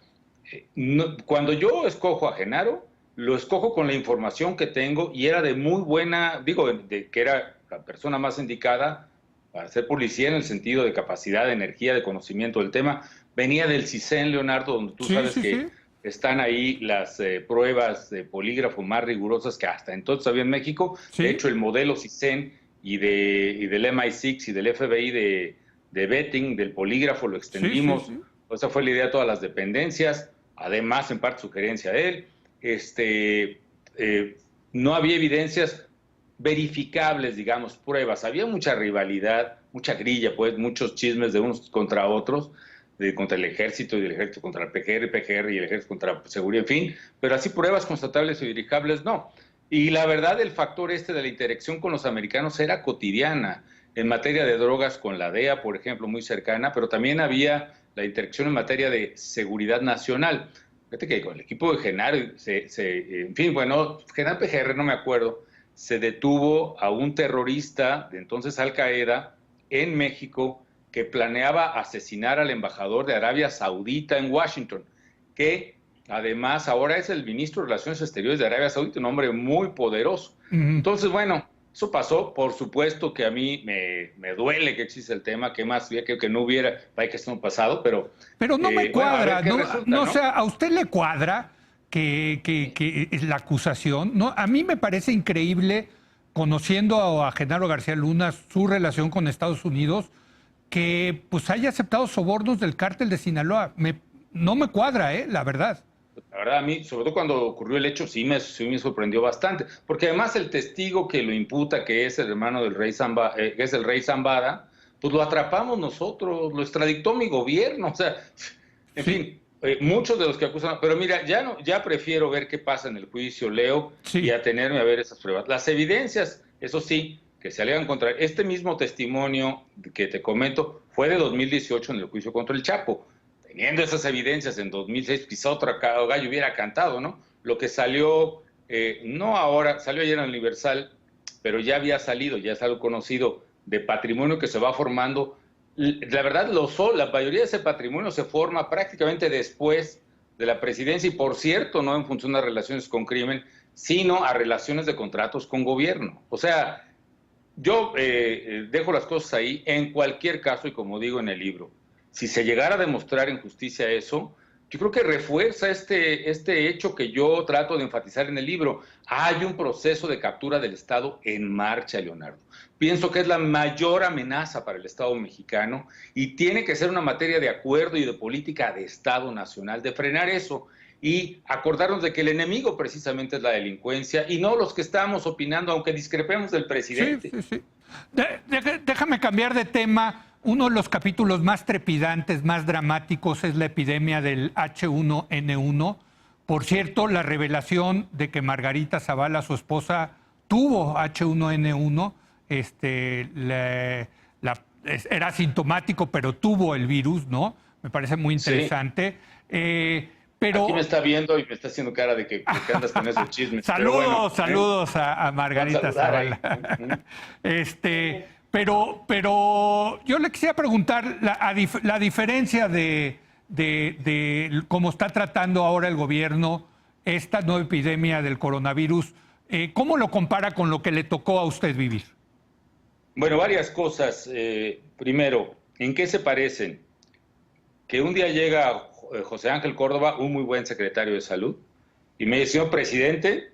Cuando yo escojo a Genaro, lo escojo con la información que tengo y era de muy buena, digo, de que era la persona más indicada para ser policía en el sentido de capacidad, de energía, de conocimiento del tema. Venía del CISEN, Leonardo, donde tú sabes que están ahí las pruebas de polígrafo más rigurosas que hasta entonces había en México. Sí. De hecho, el modelo CISEN y del MI6 y del FBI de vetting, del polígrafo, lo extendimos. Esa fue la idea de todas las dependencias, además, en parte, sugerencia de él. No había evidencias verificables, digamos, pruebas. Había mucha rivalidad, mucha grilla, pues, muchos chismes de unos contra otros, contra el ejército y del ejército contra el PGR y el ejército contra la seguridad, en fin, pero así pruebas constatables y verificables no. Y la verdad, el factor de la interacción con los americanos era cotidiana, en materia de drogas con la DEA, por ejemplo, muy cercana, pero también había la interacción en materia de seguridad nacional. Fíjate que con el equipo de Genaro, en fin, bueno, Genaro PGR, no me acuerdo, se detuvo a un terrorista de entonces Al Qaeda en México que planeaba asesinar al embajador de Arabia Saudita en Washington, que además ahora es el ministro de Relaciones Exteriores de Arabia Saudita, un hombre muy poderoso. Entonces, bueno, eso pasó. Por supuesto que a mí me duele que exista el tema, que más que no hubiera, vaya que esto no pasado, pero no me cuadra, bueno, resulta, ¿no? O sea, ¿a usted le cuadra que la acusación? No, a mí me parece increíble, conociendo a Genaro García Luna, su relación con Estados Unidos, que pues haya aceptado sobornos del cártel de Sinaloa. No me cuadra, la verdad. La verdad, a mí, sobre todo cuando ocurrió el hecho, sí me sorprendió bastante, porque además el testigo que lo imputa, que es el hermano del rey Zambada, que es el rey Zambada, pues lo atrapamos nosotros, lo extraditó mi gobierno, o sea, en fin, muchos de los que acusan, pero mira, ya prefiero ver qué pasa en el juicio, Leo, y atenerme a ver esas pruebas. Las evidencias, eso sí, que se alegan contra este mismo testimonio que te comento, fue de 2018 en el juicio contra el Chapo. Teniendo esas evidencias en 2006, quizá otro gallo hubiera cantado, ¿no? Lo que salió, no ahora, salió ayer en el Universal, pero ya había salido, ya es algo conocido, de patrimonio que se va formando. La verdad, la mayoría de ese patrimonio se forma prácticamente después de la presidencia y, por cierto, no en función de relaciones con crimen, sino a relaciones de contratos con gobierno. O sea, yo dejo las cosas ahí. En cualquier caso, y como digo en el libro, si se llegara a demostrar en justicia eso, yo creo que refuerza este hecho que yo trato de enfatizar en el libro. Hay un proceso de captura del Estado en marcha, Leonardo. Pienso que es la mayor amenaza para el Estado mexicano y tiene que ser una materia de acuerdo y de política de Estado nacional, de frenar eso y acordarnos de que el enemigo precisamente es la delincuencia y no los que estamos opinando, aunque discrepemos del presidente. Sí. Déjame cambiar de tema. Uno de los capítulos más trepidantes, más dramáticos, es la epidemia del H1N1. Por cierto, la revelación de que Margarita Zavala, su esposa, tuvo H1N1, era asintomático, pero tuvo el virus, ¿no? Me parece muy interesante. Sí. Pero... Aquí me está viendo y me está haciendo cara de que andas con esos chismes. Saludos a Margarita Zavala. Pero yo le quisiera preguntar la diferencia de cómo está tratando ahora el gobierno esta nueva epidemia del coronavirus. ¿Cómo lo compara con lo que le tocó a usted vivir? Bueno, varias cosas. Primero, ¿en qué se parecen? Que un día llega José Ángel Córdoba, un muy buen secretario de Salud, y me dice: señor presidente,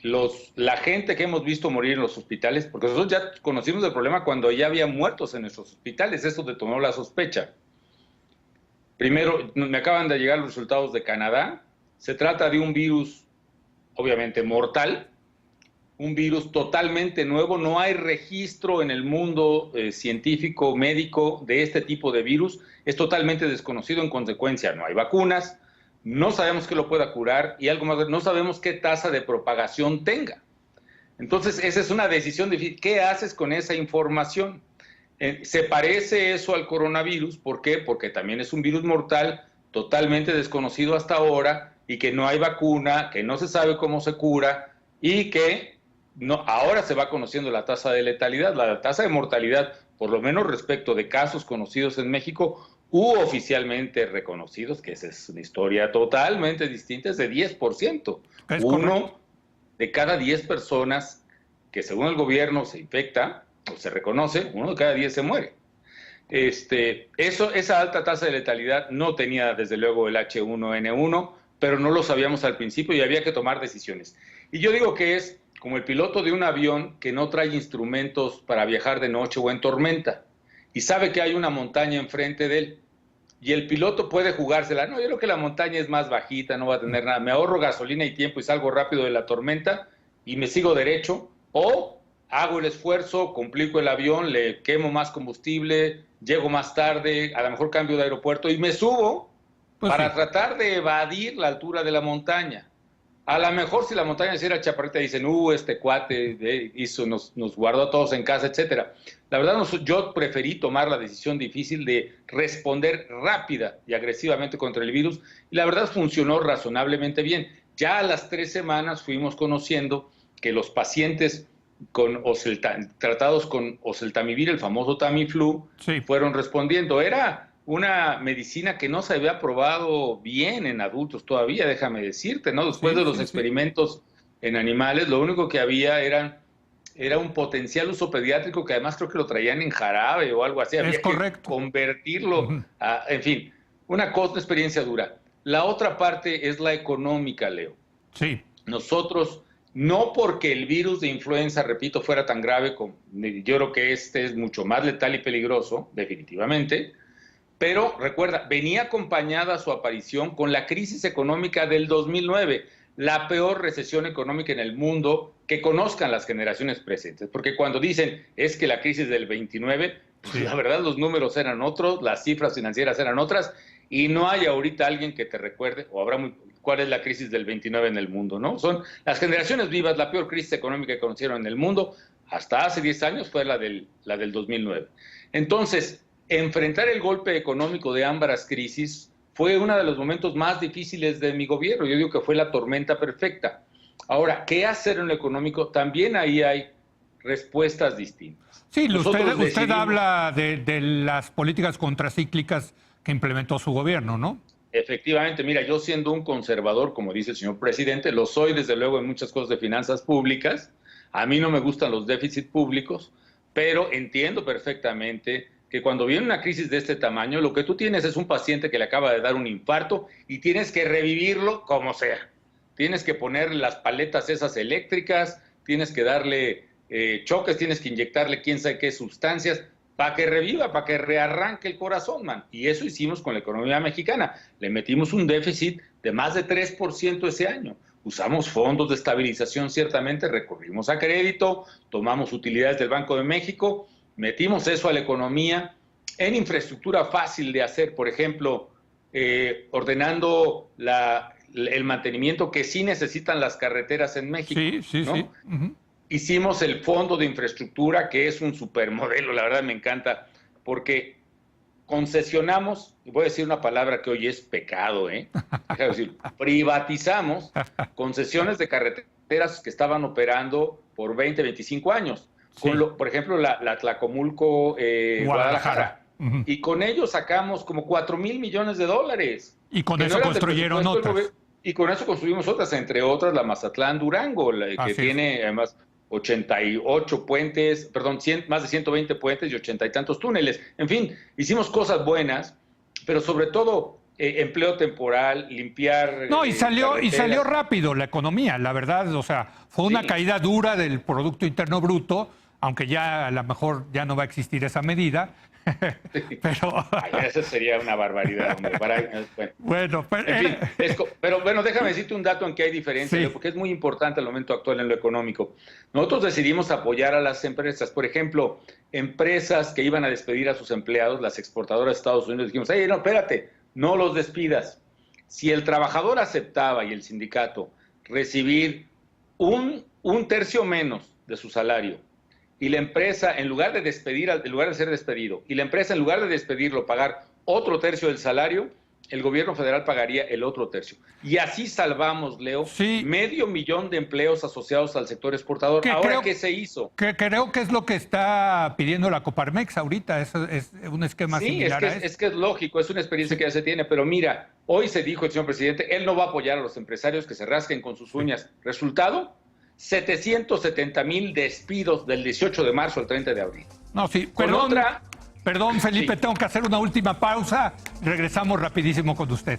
la gente que hemos visto morir en los hospitales, porque nosotros ya conocimos el problema cuando ya había muertos en nuestros hospitales, eso detonó la sospecha. Primero, me acaban de llegar los resultados de Canadá. Se trata de un virus, obviamente, mortal, un virus totalmente nuevo. No hay registro en el mundo científico, médico, de este tipo de virus. Es totalmente desconocido, en consecuencia, no hay vacunas, no sabemos qué lo pueda curar y algo más, no sabemos qué tasa de propagación tenga. Entonces, esa es una decisión difícil. ¿Qué haces con esa información? ¿Se parece eso al coronavirus? ¿Por qué? Porque también es un virus mortal, totalmente desconocido hasta ahora, y que no hay vacuna, que no se sabe cómo se cura, y que ahora se va conociendo la tasa de letalidad, la tasa de mortalidad, por lo menos respecto de casos conocidos en México, u oficialmente reconocidos, que esa es una historia totalmente distinta, es de 10%. Uno de cada 10 personas que según el gobierno se infecta, o se reconoce, uno de cada 10 se muere. Esa alta tasa de letalidad no tenía desde luego el H1N1, pero no lo sabíamos al principio y había que tomar decisiones. Y yo digo que es como el piloto de un avión que no trae instrumentos para viajar de noche o en tormenta y sabe que hay una montaña enfrente de él y el piloto puede jugársela. No, yo creo que la montaña es más bajita, no va a tener nada. Me ahorro gasolina y tiempo y salgo rápido de la tormenta y me sigo derecho, o hago el esfuerzo, complico el avión, le quemo más combustible, llego más tarde, a lo mejor cambio de aeropuerto y me subo para tratar de evadir la altura de la montaña. A lo mejor si la montaña era chaparrita dicen, este cuate nos guardó a todos en casa, etcétera. La verdad, yo preferí tomar la decisión difícil de responder rápida y agresivamente contra el virus y la verdad funcionó razonablemente bien. Ya a las 3 semanas fuimos conociendo que los pacientes tratados con oseltamivir, el famoso Tamiflu, fueron respondiendo. Era una medicina que no se había probado bien en adultos todavía, déjame decirte, ¿no? Después de los experimentos en animales, lo único que había era un potencial uso pediátrico que además creo que lo traían en jarabe o algo así. Había que convertirlo en fin, una experiencia dura. La otra parte es la económica, Leo. Sí. Nosotros, no porque el virus de influenza, repito, fuera tan grave, yo creo que este es mucho más letal y peligroso, definitivamente, pero recuerda, venía acompañada su aparición con la crisis económica del 2009, la peor recesión económica en el mundo que conozcan las generaciones presentes, porque cuando dicen es que la crisis del 29, pues la verdad los números eran otros, las cifras financieras eran otras, y no hay ahorita alguien que te recuerde, o habrá cuál es la crisis del 29 en el mundo, ¿no? Son las generaciones vivas, la peor crisis económica que conocieron en el mundo, hasta hace 10 años fue la del 2009. Entonces, enfrentar el golpe económico de ambas crisis fue uno de los momentos más difíciles de mi gobierno. Yo digo que fue la tormenta perfecta. Ahora, ¿qué hacer en lo económico? También ahí hay respuestas distintas. Sí, usted habla de las políticas contracíclicas que implementó su gobierno, ¿no? Efectivamente, mira, yo siendo un conservador, como dice el señor presidente, lo soy desde luego en muchas cosas de finanzas públicas. A mí no me gustan los déficits públicos, pero entiendo perfectamente que cuando viene una crisis de este tamaño, lo que tú tienes es un paciente que le acaba de dar un infarto y tienes que revivirlo como sea. Tienes que ponerle las paletas esas eléctricas, tienes que darle choques, tienes que inyectarle quién sabe qué sustancias para que reviva, para que rearranque el corazón, man. Y eso hicimos con la economía mexicana. Le metimos un déficit de más de 3% ese año. Usamos fondos de estabilización, ciertamente, recurrimos a crédito, tomamos utilidades del Banco de México, metimos eso a la economía en infraestructura fácil de hacer, por ejemplo, ordenando el mantenimiento que sí necesitan las carreteras en México. Sí, ¿no? Sí. Hicimos el fondo de infraestructura, que es un supermodelo, la verdad me encanta, porque concesionamos, y voy a decir una palabra que hoy es pecado, déjame decir, privatizamos concesiones de carreteras que estaban operando por 20, 25 años. Sí. Por ejemplo, la Tlacomulco, Guadalajara. Y con ello sacamos como $4,000 millones. Y con eso construyeron otras. Y con eso construimos otras, entre otras la Mazatlán-Durango, que tiene además 88 puentes, perdón, más de 120 puentes y 80 y tantos túneles. En fin, hicimos cosas buenas, pero sobre todo empleo temporal, limpiar. No, y salió rápido la economía, la verdad. O sea, fue una caída dura del Producto Interno Bruto, aunque ya a lo mejor ya no va a existir esa medida. Pero eso sería una barbaridad, hombre. Bueno, pero bueno, déjame decirte un dato en que hay diferencia, sí, porque es muy importante el momento actual en lo económico. Nosotros decidimos apoyar a las empresas. Por ejemplo, empresas que iban a despedir a sus empleados, las exportadoras de Estados Unidos, dijimos, no, espérate, no los despidas. Si el trabajador aceptaba y el sindicato recibir un tercio menos de su salario, y la empresa, en lugar de ser despedido, y la empresa, en lugar de despedirlo, pagar otro tercio del salario, el gobierno federal pagaría el otro tercio. Y así salvamos, Leo, sí, 500,000 de empleos asociados al sector exportador. Ahora, ¿qué se hizo? Creo que es lo que está pidiendo la Coparmex ahorita, es un esquema similar a eso. Es que es lógico, es una experiencia que ya se tiene, pero mira, hoy se dijo el señor presidente, él no va a apoyar a los empresarios que se rasquen con sus uñas. Resultado, 770,000 despidos del 18 de marzo al 30 de abril. No, sí, perdón, Felipe, sí, tengo que hacer una última pausa. Regresamos rapidísimo con usted.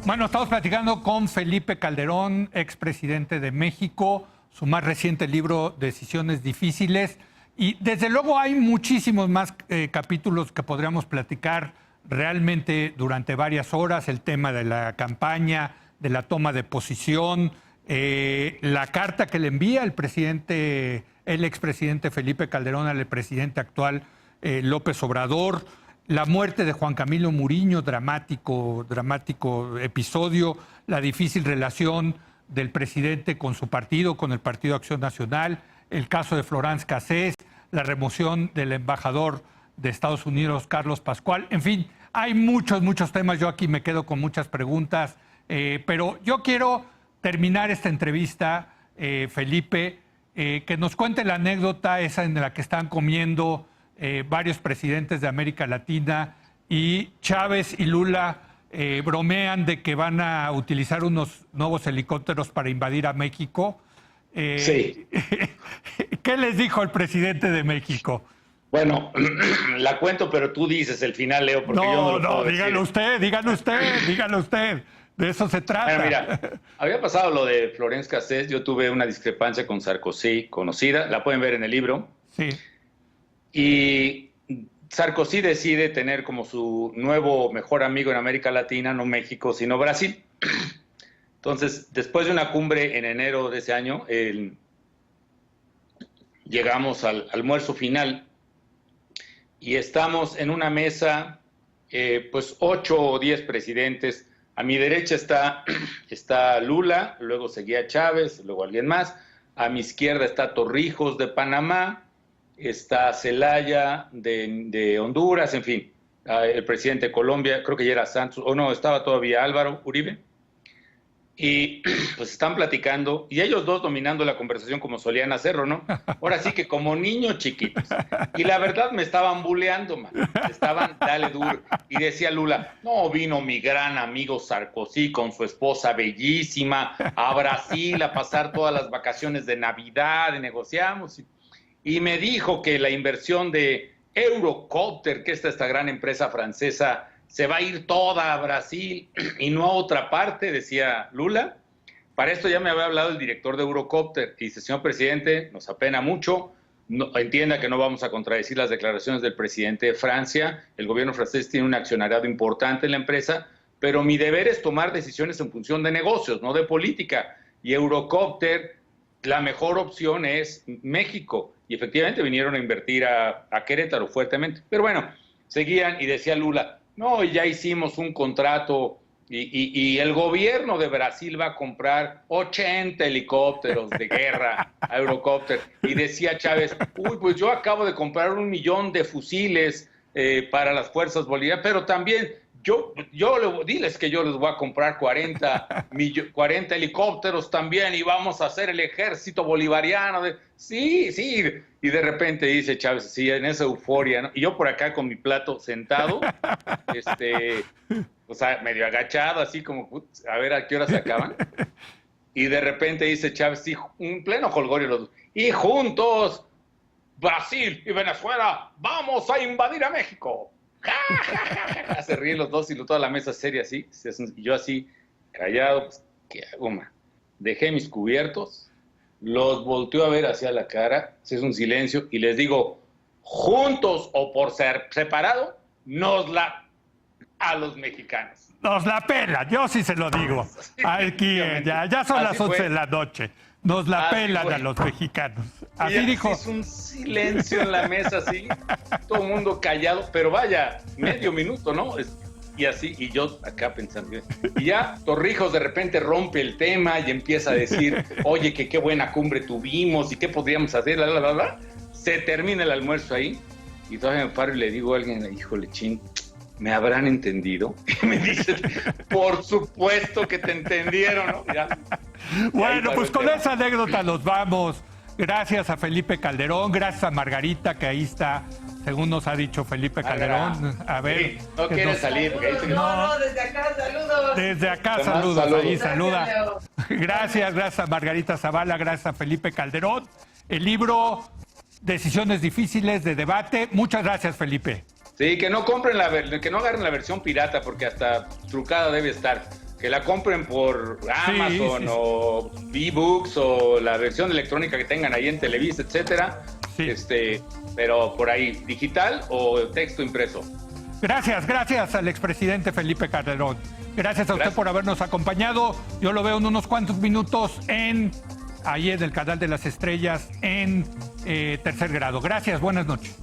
Bueno, estamos platicando con Felipe Calderón, expresidente de México, su más reciente libro, Decisiones Difíciles. Y desde luego hay muchísimos más capítulos que podríamos platicar realmente durante varias horas. El tema de la campaña, de la toma de posición, la carta que le envía el expresidente Felipe Calderón al presidente actual López Obrador. La muerte de Juan Camilo Muriño, dramático episodio, la difícil relación del presidente con su partido, con el Partido Acción Nacional, el caso de Florence Cassés, la remoción del embajador de Estados Unidos, Carlos Pascual. En fin, hay muchos temas. Yo aquí me quedo con muchas preguntas, pero yo quiero terminar esta entrevista, Felipe, que nos cuente la anécdota esa en la que están comiendo varios presidentes de América Latina y Chávez y Lula bromean de que van a utilizar unos nuevos helicópteros para invadir a México. Sí. ¿Qué les dijo el presidente de México? Bueno, la cuento, pero tú dices el final, Leo, porque yo no lo puedo decir. Dígalo usted. De eso se trata. Bueno, mira, había pasado lo de Florence Cassés. Yo tuve una discrepancia con Sarkozy conocida, la pueden ver en el libro. Sí. Y Sarkozy decide tener como su nuevo mejor amigo en América Latina, no México, sino Brasil. Entonces, después de una cumbre en enero de ese año, llegamos al almuerzo final y estamos en una mesa, pues 8 o 10 presidentes. A mi derecha está Lula, luego seguía Chávez, luego alguien más. A mi izquierda está Torrijos de Panamá, está Zelaya de Honduras, en fin, el presidente de Colombia, creo que ya era Santos, o no, estaba todavía Álvaro Uribe, y pues están platicando, y ellos dos dominando la conversación como solían hacerlo, ¿no? Ahora sí que como niños chiquitos, y la verdad me estaban buleando, man. Estaban dale duro, y decía Lula, no, vino mi gran amigo Sarkozy con su esposa bellísima a Brasil a pasar todas las vacaciones de Navidad, y negociamos, y me dijo que la inversión de Eurocopter, que esta gran empresa francesa, se va a ir toda a Brasil y no a otra parte, decía Lula. Para esto ya me había hablado el director de Eurocopter y dice, señor presidente, nos apena mucho, entienda que no vamos a contradecir las declaraciones del presidente de Francia, el gobierno francés tiene un accionariado importante en la empresa, pero mi deber es tomar decisiones en función de negocios, no de política, y Eurocopter, la mejor opción es México. Y efectivamente vinieron a invertir a Querétaro fuertemente. Pero bueno, seguían y decía Lula, no, ya hicimos un contrato y el gobierno de Brasil va a comprar 80 helicópteros de guerra a Eurocopter. Y decía Chávez, pues yo acabo de comprar 1 millón de fusiles para las fuerzas bolivianas, pero también diles que yo les voy a comprar 40 helicópteros también y vamos a hacer el ejército bolivariano. Sí, y de repente dice Chávez, sí, en esa euforia, ¿no? Y yo por acá con mi plato sentado, o sea, medio agachado, así como, a ver a qué hora se acaban. Y de repente dice Chávez, sí, un pleno jolgorio los dos, y juntos, Brasil y Venezuela, vamos a invadir a México. Se ríen los dos y toda la mesa seria así, y yo así, callado, pues, ¿qué hago, man? Dejé mis cubiertos, los volteo a ver hacia la cara, se hace un silencio y les digo, juntos o por ser separado, a los mexicanos. Nos la pelan, yo sí se lo digo. Aquí, ya son las 11 de la noche. Nos la pelan a los mexicanos. Así dijo. Es un silencio en la mesa, así, todo el mundo callado, pero vaya, medio minuto, ¿no? Y así, y yo acá pensando, y ya Torrijos de repente rompe el tema y empieza a decir, oye, que qué buena cumbre tuvimos y qué podríamos hacer, Se termina el almuerzo ahí, y todavía me paro y le digo a alguien, híjole, chin, ¿me habrán entendido? Y me dice, por supuesto que te entendieron, ¿no? Ya. Bueno, pues con esa anécdota nos vamos. Gracias a Felipe Calderón, gracias a Margarita, que ahí está, según nos ha dicho Felipe Calderón. A ver. Sí, no quiere salir. Porque no, desde acá saludos. Desde acá saludos. Ahí saluda. Gracias a Margarita Zavala, gracias a Felipe Calderón. El libro Decisiones Difíciles de Debate. Muchas gracias, Felipe. Sí, que no agarren la versión pirata, porque hasta trucada debe estar. Que la compren por Amazon o eBooks o la versión electrónica que tengan ahí en Televisa, etcétera. Sí. Pero por ahí, digital o texto impreso. Gracias al expresidente Felipe Calderón. Gracias a usted por habernos acompañado. Yo lo veo en unos cuantos minutos ahí en el canal de las estrellas en Tercer Grado. Gracias, buenas noches.